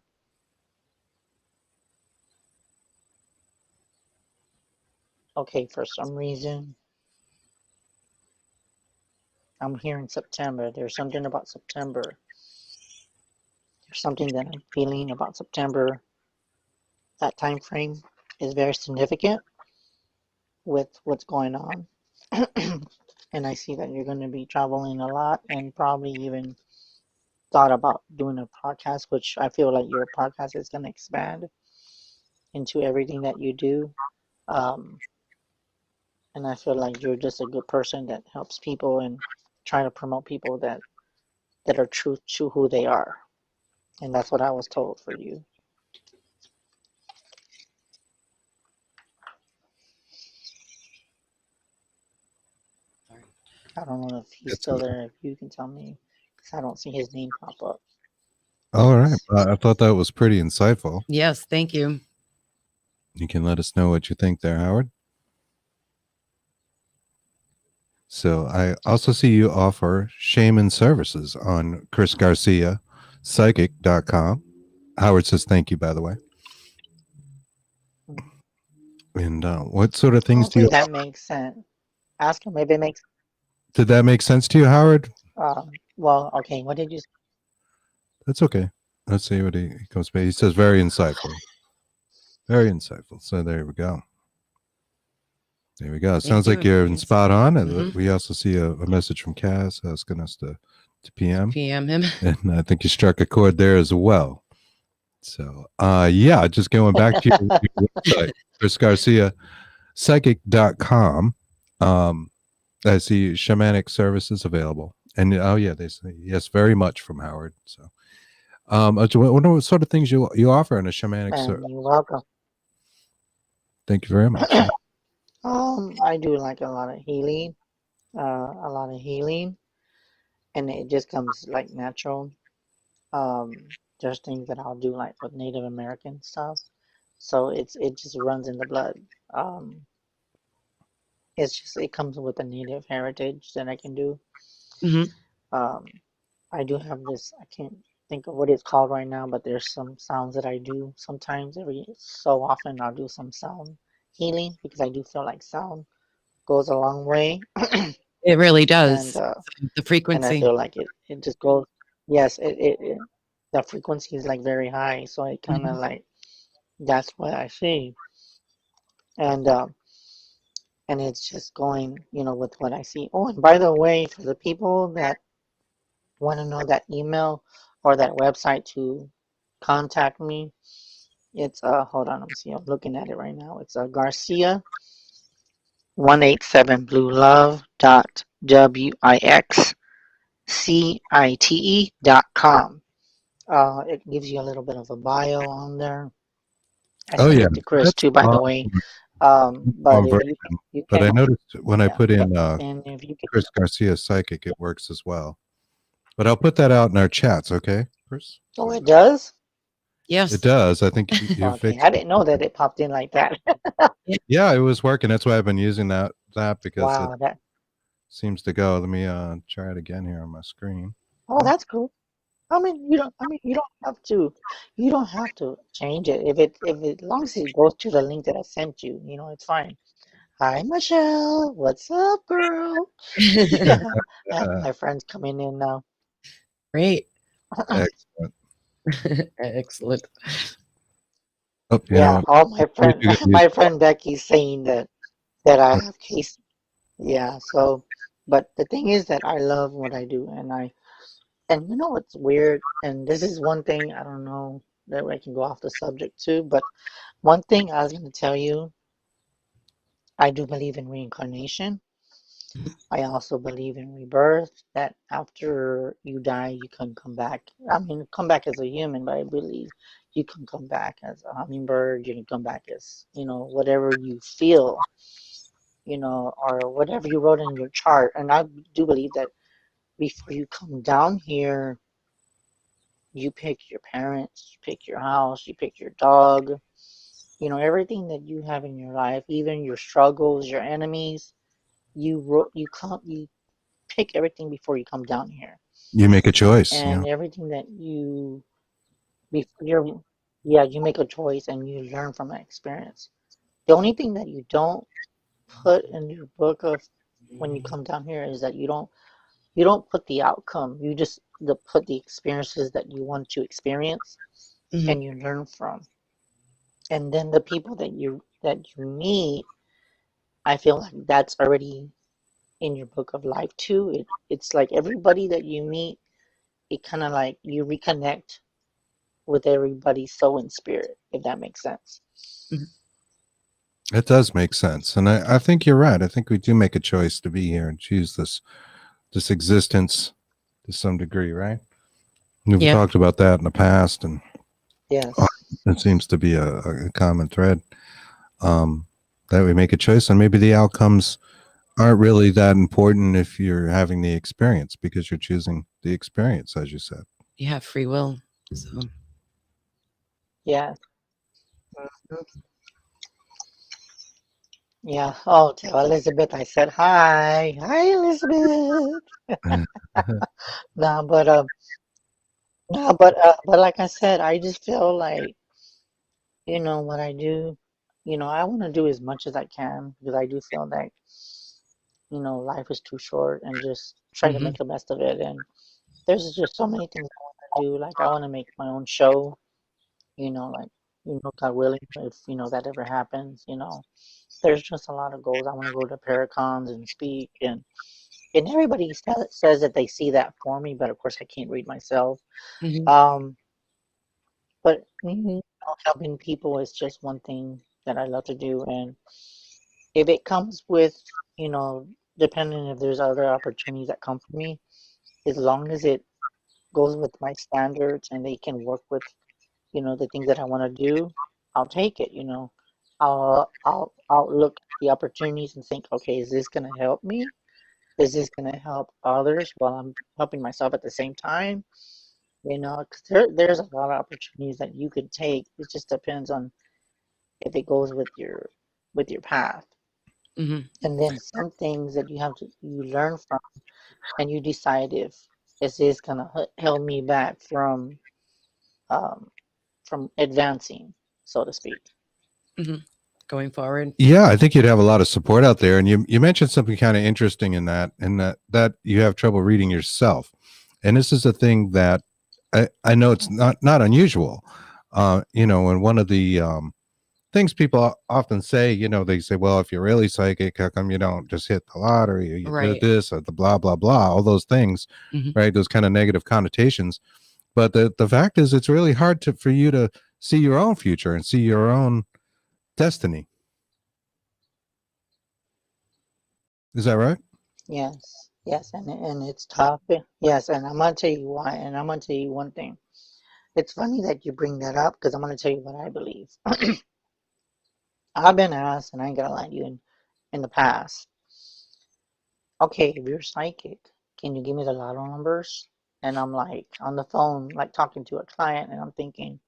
Speaker 4: Okay, for some reason, I'm hearing September. There's something about September. There's something that I'm feeling about September. That time frame is very significant with what's going on. And I see that you're going to be traveling a lot and probably even thought about doing a podcast, which I feel like your podcast is going to expand into everything that you do. Um, And I feel like you're just a good person that helps people and try to promote people that are true to who they are. And that's what I was told for you. I don't know if he's
Speaker 1: It's
Speaker 4: still there. If you can tell me, because I don't see his name pop up.
Speaker 1: all right. I thought that was pretty insightful.
Speaker 3: Yes, thank you.
Speaker 1: You can let us know what you think there, Howard. So I also see you offer Shaman Services on Chris Garcia, psychic.com. Howard says thank you, by the way. And what sort of things do
Speaker 4: Hopefully
Speaker 1: you
Speaker 4: that makes sense. Ask him if it makes.
Speaker 1: Did that make sense to you, Howard?
Speaker 4: Well, okay. What did you say?
Speaker 1: That's okay. Let's see what he comes back. He says very insightful. Very insightful. So there we go. There we go. It sounds like you're in spot on.
Speaker 3: Mhm.
Speaker 1: We also see a message from Cass asking us to PM.
Speaker 3: PM him.
Speaker 1: And I think you struck a chord there as well. So yeah, just going back to your website, Chris Garcia, psychic.com. I see Shamanic Services available. And oh yeah, they say yes, very much from Howard. So I wonder what sort of things you offer in a shamanic service.
Speaker 4: You're welcome.
Speaker 1: Thank you very much.
Speaker 4: I do like a lot of healing, and it just comes like natural. There's things that I'll do like with Native American stuff, so it just runs in the blood. It comes with a native heritage that I can do.
Speaker 3: Mm-hmm.
Speaker 4: I do have this. I can't think of what it's called right now, but there's some sounds that I do sometimes. Every so often, I'll do some sound healing because I do feel like sound goes a long way.
Speaker 3: It really does.
Speaker 4: And
Speaker 3: The frequency.
Speaker 4: And I feel like it just goes. Yes, the frequency is like very high, so it kind of like that's what I see. And it's just going, with what I see. Oh, and by the way, for the people that want to know that email or that website to contact me, it's hold on, let me see. I'm looking at it right now. It's Garcia 187 bluelove.wixcite.com. It gives you a little bit of a bio on there. I sent it to Chris too, by the way. But if you
Speaker 1: but
Speaker 4: can,
Speaker 1: I noticed when I put in
Speaker 4: and if you can,
Speaker 1: Chris Garcia Psychic, it works as well. But I'll put that out in our chats, okay, Chris?
Speaker 4: Oh, it does?
Speaker 3: Yes.
Speaker 1: It does. I think you
Speaker 4: okay.
Speaker 1: fixed
Speaker 4: I didn't know that it popped in like that.
Speaker 1: Yeah, it was working. That's why I've been using that because
Speaker 4: wow,
Speaker 1: it seems to go. Let me try it again here on my screen.
Speaker 4: Oh, that's cool. You don't have to change it. As long as it goes to the link that I sent you, it's fine. Hi, Michelle. What's up, girl? I have my friends coming in now.
Speaker 3: Great.
Speaker 1: Excellent.
Speaker 3: Excellent.
Speaker 1: Oh,
Speaker 4: yeah, all my friend Becky's saying that I have case. Yeah, so, but the thing is that I love what I do, and what's weird, and this is one thing I don't know that I can go off the subject too, but one thing I was going to tell you, I do believe in reincarnation. I also believe in rebirth, that after you die, you can come back. I mean, come back as a human, but I believe you can come back as a hummingbird. You can come back as, whatever you feel, or whatever you wrote in your chart. And I do believe that before you come down here, you pick your parents, you pick your house, you pick your dog, everything that you have in your life, even your struggles, your enemies. You pick everything before you come down here.
Speaker 1: You make a choice.
Speaker 4: And everything that you make a choice and you learn from that experience. The only thing that you don't put in your book of when you come down here is that you don't put the outcome. You just put the experiences that you want to experience and you learn from. And then the people that you meet, I feel like that's already in your book of life too. It's like everybody that you meet, it kind of like you reconnect with everybody's soul and spirit, if that makes sense.
Speaker 1: It does make sense, and I think you're right. I think we do make a choice to be here and choose this existence to some degree, right? We've
Speaker 3: Yeah.
Speaker 1: talked about that in the past, and
Speaker 4: Yes.
Speaker 1: it seems to be a common thread, that we make a choice, and maybe the outcomes aren't really that important if you're having the experience because you're choosing the experience, as you said.
Speaker 3: You have free will. So
Speaker 4: Yes. Mhm. Yeah. Oh, tell Elizabeth I said hi. Hi, Elizabeth. No, but no, but like I said, I just feel like, what I do, I want to do as much as I can because I do feel like, life is too short and just try to
Speaker 3: hmm
Speaker 4: make the best of it. And there's just so many things I want to do. Like I want to make my own show, like, God willing, if, that ever happens, there's just a lot of goals. I want to go to Paracons and speak and everybody says that they see that for me, but of course I can't read myself.
Speaker 3: hmm
Speaker 4: Um, but helping people is just one thing that I love to do, and if it comes with, you know, depending if there's other opportunities that come for me, as long as it goes with my standards and they can work with, the things that I want to do, I'll take it. I'll look at the opportunities and think, okay, is this gonna help me? Is this gonna help others while I'm helping myself at the same time? Because there's a lot of opportunities that you could take. It just depends on if it goes with your path.
Speaker 3: hmm
Speaker 4: And then some things that you learn from and you decide if is this gonna hold me back um from advancing, so to speak.
Speaker 3: hmm Going forward.
Speaker 1: Yeah, I think you'd have a lot of support out there. And you mentioned something kind of interesting in that you have trouble reading yourself. And this is a thing that I know it's not unusual. And one of the things people often say, they say, well, if you're really psychic, how come you don't just hit the lottery or you did
Speaker 3: Right.
Speaker 1: this or the blah, blah, blah, all those things,
Speaker 3: hmm
Speaker 1: right? Those kind of negative connotations. But the fact is, it's really hard for you to see your own future and see your own destiny. Is that right?
Speaker 4: Yes, yes, and it's tough. Yes, and I'm gonna tell you why, and I'm gonna tell you one thing. It's funny that you bring that up because I'm gonna tell you what I believe. I've been asked, and I ain't gonna lie to you, in the past, okay, if you're psychic, can you give me the lotto numbers? And I'm like on the phone, like talking to a client, and I'm thinking,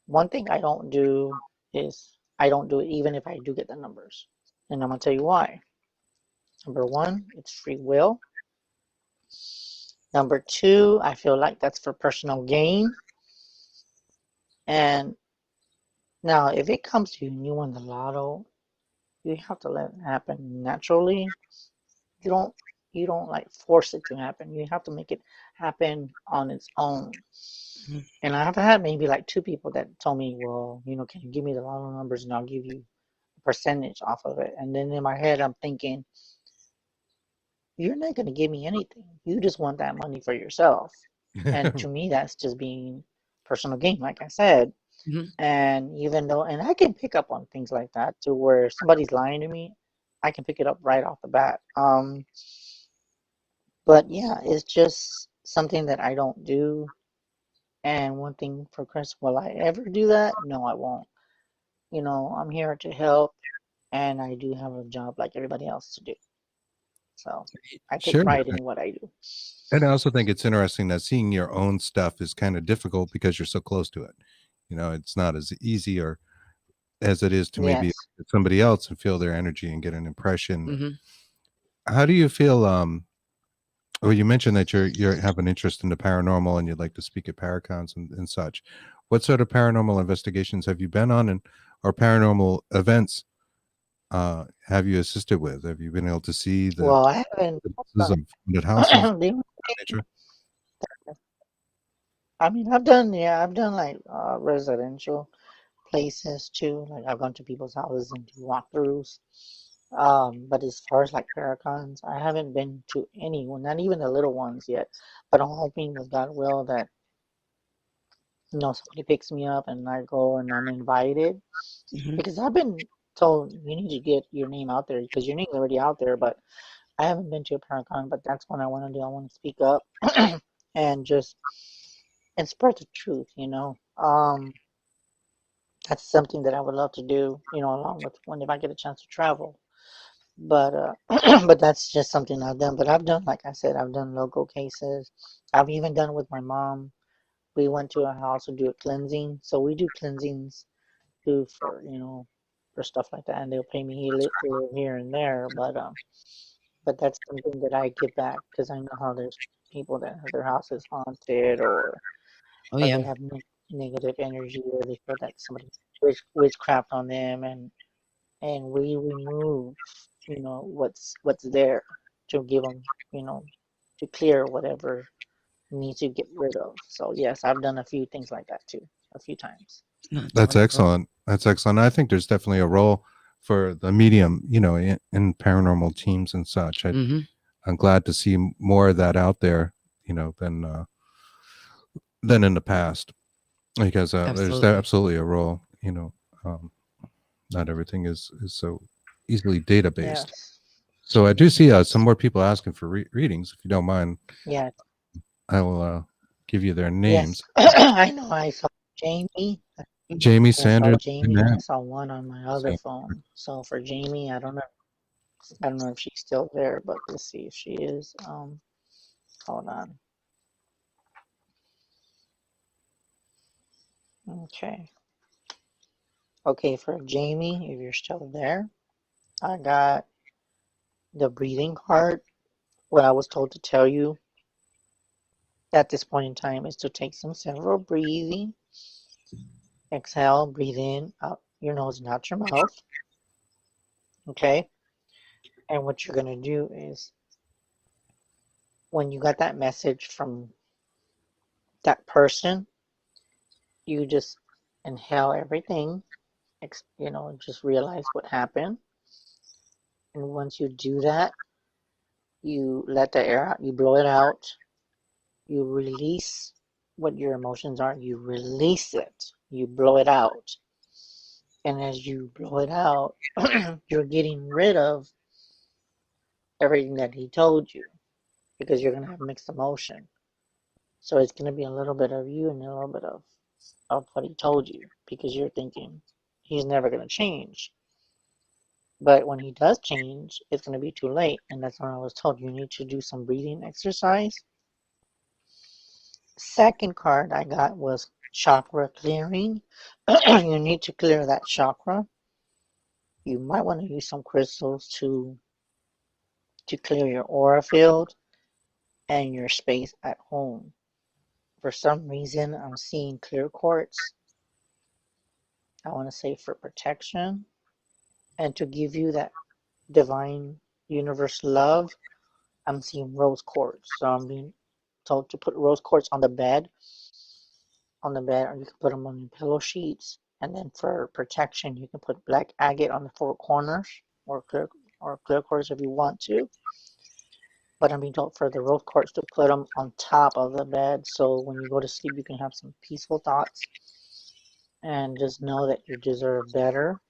Speaker 4: one thing I don't do is I don't do it even if I do get the numbers. And I'm gonna tell you why. Number one, it's free will. Number two, I feel like that's for personal gain. And now, if it comes to you and you win the lotto, you have to let it happen naturally. You don't you don't like force it to happen. You have to make it happen on its own.
Speaker 3: hmm
Speaker 4: And I've had maybe like two people that told me, well, can you give me the lotto numbers and I'll give you a percentage off of it. And then in my head, I'm thinking, you're not going to give me anything. You just want that money for yourself. And to me, that's just being personal gain, like I said.
Speaker 3: hmm
Speaker 4: And even though, and I can pick up on things like that to where somebody's lying to me, I can pick it up right off the bat. But yeah, it's just something that I don't do. And one thing for Chris, will I ever do that? No, I won't. I'm here to help, and I do have a job like everybody else to do. So I take
Speaker 1: Sure.
Speaker 4: pride in what I do.
Speaker 1: And I also think it's interesting that seeing your own stuff is kind of difficult because you're so close to it. It's not as easy or as it is to maybe
Speaker 4: Yes.
Speaker 1: somebody else and feel their energy and get an impression.
Speaker 3: hmm
Speaker 1: How do you feel? Well, you mentioned that you have an interest in the paranormal and you'd like to speak at Paracons and such. What sort of paranormal investigations have you been on, and or paranormal events have you assisted with? Have you been able to see the
Speaker 4: Well, I haven't.
Speaker 1: pieces of haunted houses?
Speaker 4: The only
Speaker 1: Nature?
Speaker 4: I mean, I've done like residential places too. Like I've gone to people's houses and do walkthroughs. But as far as like Paracons, I haven't been to anyone, not even the little ones yet. But I'm hoping with God will that somebody picks me up and I go and I'm invited.
Speaker 3: Mhm.
Speaker 4: Because I've been told you need to get your name out there because your name's already out there, but I haven't been to a Paracon, but that's what I want to do. I want to speak up and just and spread the truth, That's something that I would love to do, along with when if I get a chance to travel. But but that's just something I've done. But I've done, like I said, I've done local cases. I've even done it with my mom. We went to a house to do a cleansing. So we do cleansings too for stuff like that, and they'll pay me here and there. But that's something that I give back because I know how there's people that have their houses haunted
Speaker 3: Oh
Speaker 4: or
Speaker 3: yeah.
Speaker 4: they have negative energy or they feel that somebody witchcraft on them and we remove what's there to give them to clear whatever needs to get rid of. So yes, I've done a few things like that too, a few times.
Speaker 3: That's
Speaker 1: That's
Speaker 3: wonderful.
Speaker 1: excellent. That's excellent. I think there's definitely a role for the medium, in paranormal teams and such.
Speaker 3: Hmm.
Speaker 1: I'm glad to see more of that out there, than in the past, because there's
Speaker 3: Absolutely.
Speaker 1: absolutely a role. Um, not everything is so easily data based.
Speaker 4: Yes.
Speaker 1: So I do see some more people asking for readings. If you don't mind,
Speaker 4: Yeah.
Speaker 1: I will give you their
Speaker 4: Yes.
Speaker 1: names.
Speaker 4: I know I saw Jamie.
Speaker 1: Jamie
Speaker 4: I saw
Speaker 1: Sanders.
Speaker 4: Jamie and I saw one on my other
Speaker 1: Sanders.
Speaker 4: phone. So for Jamie, I don't know if she's still there, but let's see if she is. Hold on. Okay. Okay, for Jamie, if you're still there, I got the breathing card. What I was told to tell you at this point in time is to take some several breathing. Exhale, breathe in, out your nose and out your mouth. Okay. And what you're going to do is when you got that message from that person, you just inhale everything, just realize what happened. And once you do that, you let the air out, you blow it out, you release what your emotions are, you release it, you blow it out. And as you blow it out, you're getting rid of everything that he told you because you're going to have mixed emotion. So it's going to be a little bit of you and a little bit of what he told you because you're thinking he's never going to change. But when he does change, it's going to be too late. And that's when I was told you need to do some breathing exercise. Second card I got was chakra clearing. You need to clear that chakra. You might want to use some crystals to clear your aura field and your space at home. For some reason, I'm seeing clear quartz. I want to say for protection and to give you that divine universe love. I'm seeing rose quartz. So I'm being told to put rose quartz on the bed, or you can put them on your pillow sheets. And then for protection, you can put black agate on the four corners or clear quartz if you want to. But I'm being told for the rose quartz to put them on top of the bed so when you go to sleep, you can have some peaceful thoughts and just know that you deserve better.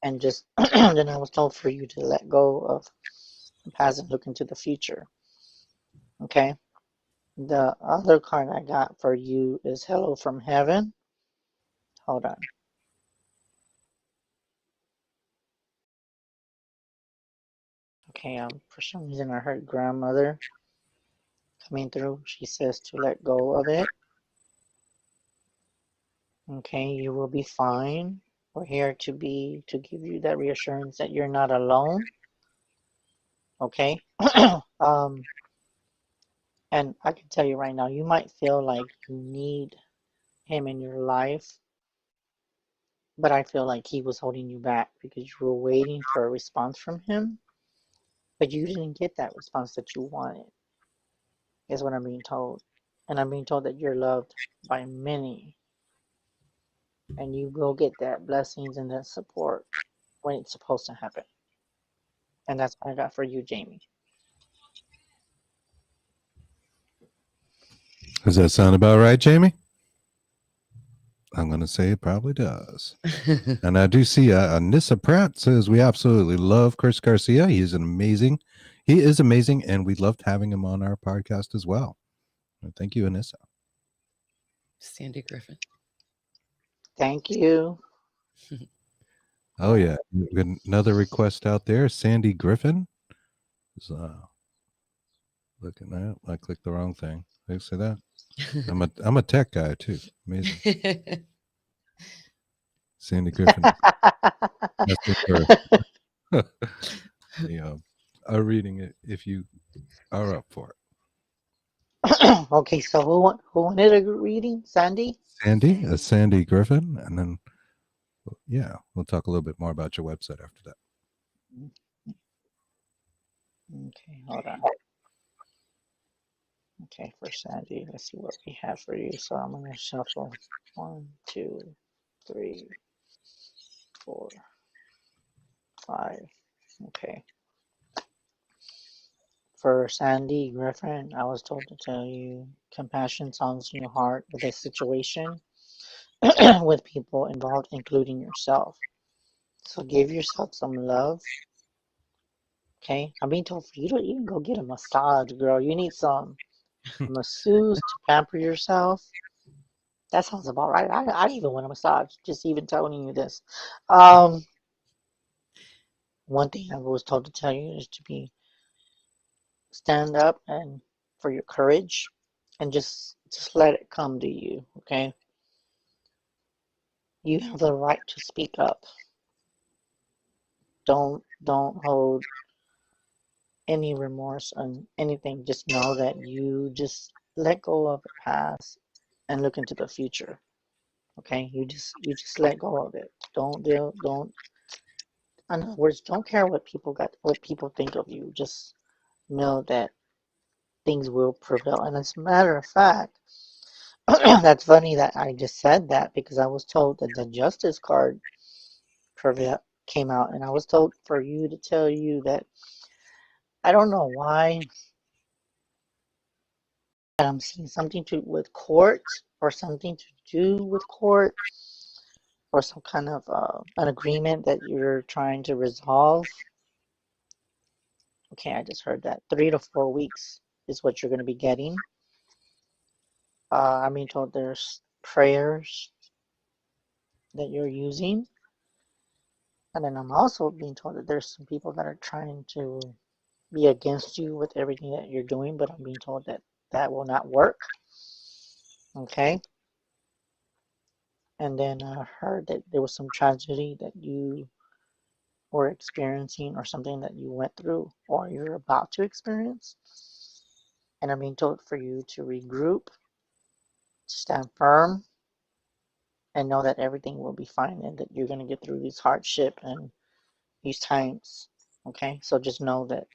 Speaker 4: And just then I was told for you to let go of the past and look into the future. Okay. The other card I got for you is Hello from Heaven. Hold on. Okay, for some reason I heard grandmother coming through. She says to let go of it. Okay, you will be fine. We're here to give you that reassurance that you're not alone. Okay. um, and I can tell you right now, you might feel like you need him in your life, but I feel like he was holding you back because you were waiting for a response from him, but you didn't get that response that you wanted, is what I'm being told. And I'm being told that you're loved by many, and you will get that blessings and that support when it's supposed to happen. And that's what I got for you, Jamie.
Speaker 1: Does that sound about right, Jamie? I'm going to say it probably does. And I do see Nissa Pratt says we absolutely love Chris Garcia. He is amazing, and we loved having him on our podcast as well. Thank you, Anissa.
Speaker 3: Sandy Griffin.
Speaker 4: Thank you.
Speaker 1: Oh yeah, we've got another request out there. Sandy Griffin is looking at. I clicked the wrong thing. Did I say that? I'm a tech guy too. Amazing. Sandy Griffin. I'm reading it if you are up for it.
Speaker 4: Okay, so who wanted a reading? Sandy?
Speaker 1: Sandy Griffin, and then we'll talk a little bit more about your website after that.
Speaker 4: Okay, hold on. Okay, for Sandy, let's see what we have for you. So I'm gonna shuffle 1, 2, 3, 4, 5. Okay. For Sandy Griffin, I was told to tell you compassion sounds in your heart with a situation with people involved, including yourself. So give yourself some love. Okay, I'm being told for you to even go get a massage, girl. You need some masseuse to pamper yourself. That sounds about right. I even want a massage, just even telling you this. One thing I was told to tell you is to stand up and for your courage, and just let it come to you. Okay, you have the right to speak up. Don't hold any remorse on anything. Just know that you just let go of the past and look into the future. Okay, you just let go of it. Don't in other words, don't care what people think of you. Just know that things will prevail. And as a matter of fact, that's funny that I just said that, because I was told that the Justice card came out, and I was told for you to tell you that I don't know why, but I'm seeing something to with court, or something to do with court, or some kind of an agreement that you're trying to resolve. Okay, I just heard that 3 to 4 weeks is what you're going to be getting. I'm being told there's prayers that you're using. And then I'm also being told that there's some people that are trying to be against you with everything that you're doing, but I'm being told that that will not work. Okay. And then I heard that there was some tragedy that you were experiencing, or something that you went through, or you're about to experience. And I'm being told for you to regroup, stand firm, and know that everything will be fine, and that you're going to get through this hardship and these times. Okay, so just know that.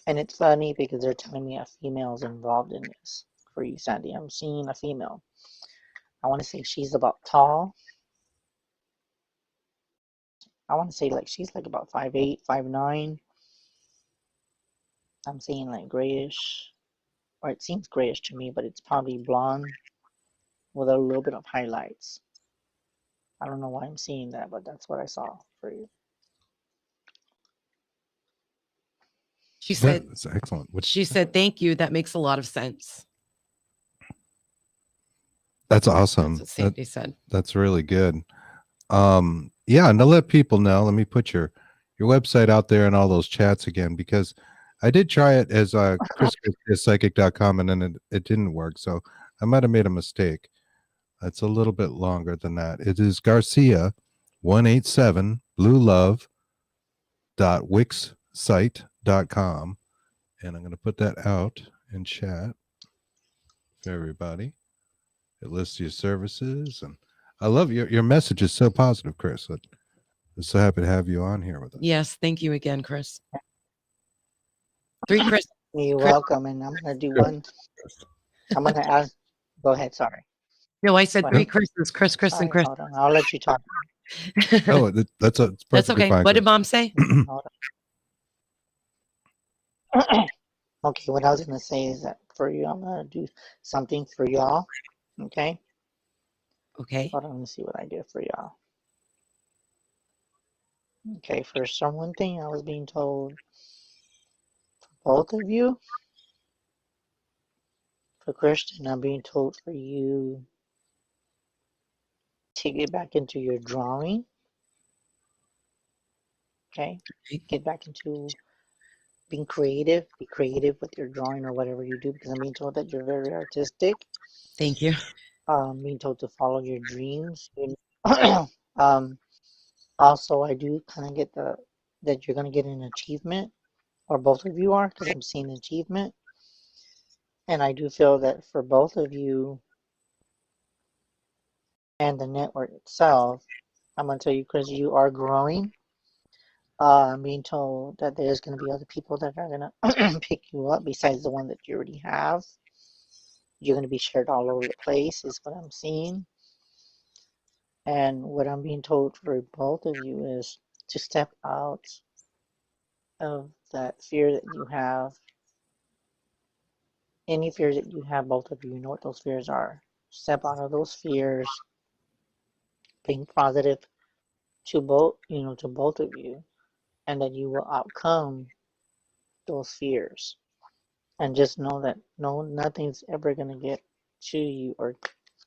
Speaker 4: And it's funny because they're telling me a female is involved in this for you, Sandy. I'm seeing a female. I want to say she's about tall. I want to say like she's like about 5'8", 5'9". I'm seeing like grayish, or it seems grayish to me, but it's probably blonde with a little bit of highlights. I don't know why I'm seeing that, but that's what I saw for you.
Speaker 3: She said,
Speaker 1: that's excellent.
Speaker 3: She said, thank you. That makes a lot of sense.
Speaker 1: That's awesome.
Speaker 3: That's what Sandy said.
Speaker 1: That's really good. And to let people know, let me put your website out there and all those chats again, because I did try it as chrispsychic.com, and then it didn't work. So I might have made a mistake. It's a little bit longer than that. It is Garcia 187 bluelove.wixsite.com. And I'm going to put that out in chat for everybody. It lists your services, and I love your message is so positive, Chris. I'm so happy to have you on here with us.
Speaker 3: Yes, thank you again, Chris. 3 Chris.
Speaker 4: You're welcome, and I'm gonna do one. I'm gonna ask. Go ahead. Sorry.
Speaker 3: No, I said 3 Chris's. Chris,
Speaker 4: Sorry,
Speaker 3: and Chris.
Speaker 4: hold on. I'll let you talk.
Speaker 1: Oh, that's
Speaker 3: okay.
Speaker 1: Fine,
Speaker 3: what did Mom say?
Speaker 4: Okay, what I was gonna say is that for you. I'm gonna do something for y'all. Okay.
Speaker 3: Okay.
Speaker 4: Hold on, let me see what I did for y'all. Okay, for one thing I was being told, for both of you, for Christian, I'm being told for you to get back into your drawing. Okay, get back into being creative. Be creative with your drawing or whatever you do, because I'm being told that you're very artistic.
Speaker 3: Thank you.
Speaker 4: Being told to follow your dreams. Also, I do kind of get that you're gonna get an achievement, or both of you are, because I'm seeing achievement. And I do feel that for both of you and the network itself, I'm going to tell you, Chris, you are growing. I'm being told that there's going to be other people that are going to pick you up besides the one that you already have. You're going to be shared all over the place, is what I'm seeing. And what I'm being told for both of you is to step out of that fear that you have. Any fears that you have, both of you know what those fears are. Step out of those fears, being positive to both, to both of you, and that you will outcome those fears. And just know that nothing's ever going to get to you or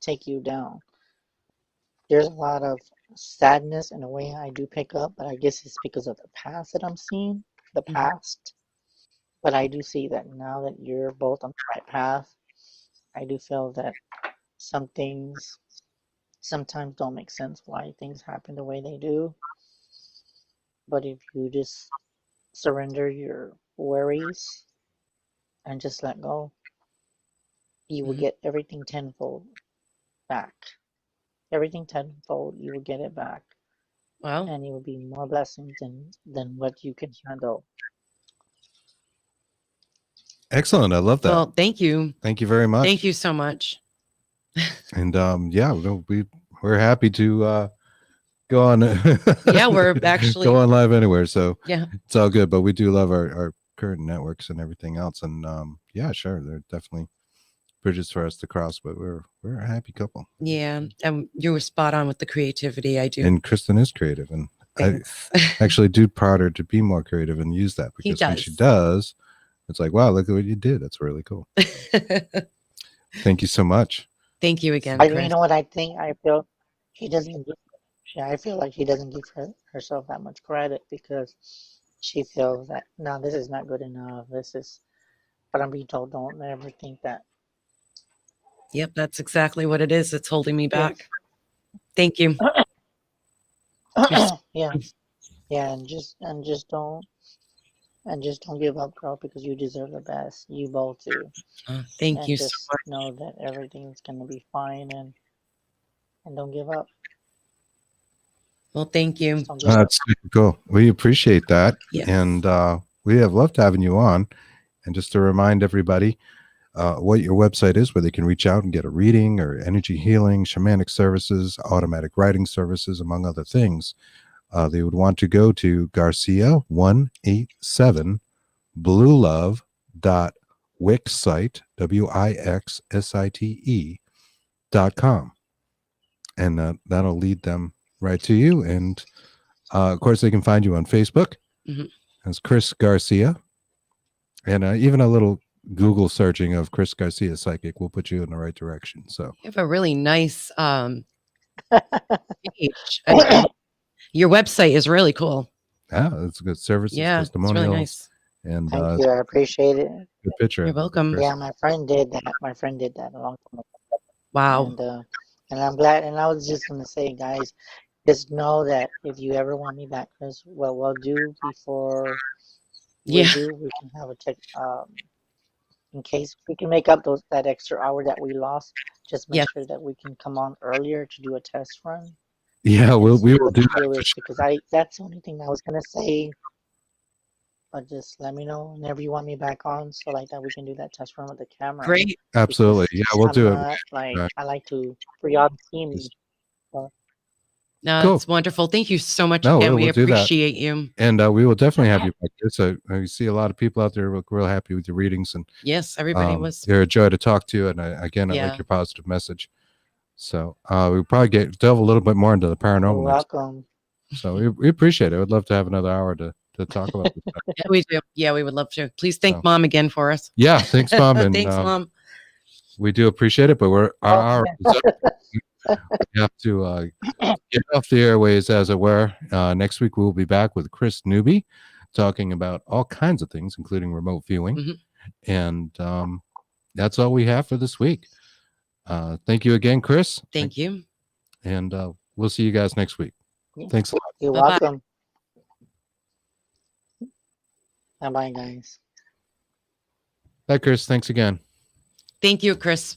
Speaker 4: take you down. There's a lot of sadness in a way I do pick up, but I guess it's because of the past that I'm seeing, the past. But I do see that now that you're both on the right path, I do feel that some things sometimes don't make sense why things happen the way they do. But if you just surrender your worries and just let go, you will get everything tenfold back. Everything tenfold, you will get it back.
Speaker 3: Wow.
Speaker 4: And it will be more blessings than what you can handle.
Speaker 1: Excellent. I love that.
Speaker 3: Well, thank you.
Speaker 1: Thank you very much.
Speaker 3: Thank you so much.
Speaker 1: And yeah, we're happy to go on.
Speaker 3: Yeah, we're actually
Speaker 1: go on live anywhere. So
Speaker 3: yeah,
Speaker 1: it's all good. But we do love our current networks and everything else. And yeah, sure, they're definitely bridges for us to cross. But we're a happy couple.
Speaker 3: yeah. And you were spot on with the creativity. I do.
Speaker 1: And Kristen is creative, and
Speaker 3: Thanks.
Speaker 1: I actually do prod her to be more creative and use that, because when she does, it's like, wow, look at what you did. That's really cool. Thank you so much.
Speaker 3: Thank you again,
Speaker 4: You
Speaker 3: Chris.
Speaker 4: know what I think? I feel she doesn't give. I feel like she doesn't give herself that much credit, because she feels that no, this is not good enough. This is, but I'm being told, don't ever think that.
Speaker 3: Yep, that's exactly what it is. It's holding me back. Thank you.
Speaker 4: Yeah, and just don't give up, girl, because you deserve the best. You both do.
Speaker 3: Thank you
Speaker 4: just
Speaker 3: so much.
Speaker 4: Know that everything's gonna be fine, and don't give up.
Speaker 3: Well, thank you.
Speaker 1: That's super cool. We appreciate that.
Speaker 3: Yes.
Speaker 1: And we have loved having you on. And just to remind everybody what your website is, where they can reach out and get a reading or energy healing, shamanic services, automatic writing services, among other things, they would want to go to Garcia187 bluelove.wixsite, WIXSITE.com. And that'll lead them right to you. And of course, they can find you on Facebook as Chris Garcia. And even a little Google searching of Chris Garcia Psychic will put you in the right direction. So
Speaker 3: you have a really nice page. Your website is really cool.
Speaker 1: yeah, it's a good service.
Speaker 3: Yeah, it's really nice.
Speaker 1: And
Speaker 4: thank you. I appreciate it.
Speaker 1: Good picture.
Speaker 3: You're welcome.
Speaker 4: Yeah, my friend did that. My friend did that a long time ago.
Speaker 3: Wow.
Speaker 4: And I'm glad. And I was just gonna say, guys, just know that if you ever want me back, Chris, what we'll do before we can have a check. In case we can make up that extra hour that we lost, just make sure that we can come on earlier to do a test run.
Speaker 1: Yeah, we will do that.
Speaker 4: Because that's the only thing I was gonna say. But just let me know whenever you want me back on, so like that we can do that test run with the camera.
Speaker 3: Great.
Speaker 1: Absolutely. Yeah, we'll do it.
Speaker 4: I like to, for y'all to see me. So.
Speaker 3: No,
Speaker 1: Cool.
Speaker 3: it's wonderful. Thank you so much.
Speaker 1: No,
Speaker 3: Again. We
Speaker 1: we'll do that.
Speaker 3: appreciate you.
Speaker 1: And we will definitely have you back here. So I see a lot of people out there look real happy with your readings, and
Speaker 3: Yes, everybody was.
Speaker 1: they're a joy to talk to. And I like
Speaker 3: Yeah.
Speaker 1: your positive message. So we'll probably delve a little bit more into the
Speaker 4: You're
Speaker 1: paranormal next.
Speaker 4: welcome.
Speaker 1: So we appreciate it. I would love to have another hour to talk about this stuff.
Speaker 3: Yeah, we do. Yeah, we would love to. Please thank
Speaker 1: So-
Speaker 3: Mom again for us.
Speaker 1: Yeah, thanks, Mom. And
Speaker 3: Thanks, Mom.
Speaker 1: we do appreciate it, but our hour is up. We have to get off the airways, as it were. Next week, we'll be back with Chris Newby talking about all kinds of things, including remote viewing.
Speaker 3: Mhm.
Speaker 1: And that's all we have for this week. Thank you again, Chris.
Speaker 3: Thank you.
Speaker 1: And we'll see you guys next week.
Speaker 4: Yeah.
Speaker 1: Thanks a lot.
Speaker 4: You're
Speaker 3: Bye-bye.
Speaker 4: welcome. Bye-bye, guys.
Speaker 1: Bye, Chris. Thanks again.
Speaker 3: Thank you, Chris.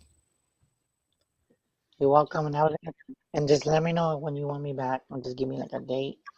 Speaker 4: You're welcome, and just let me know when you want me back, or just give me like a date.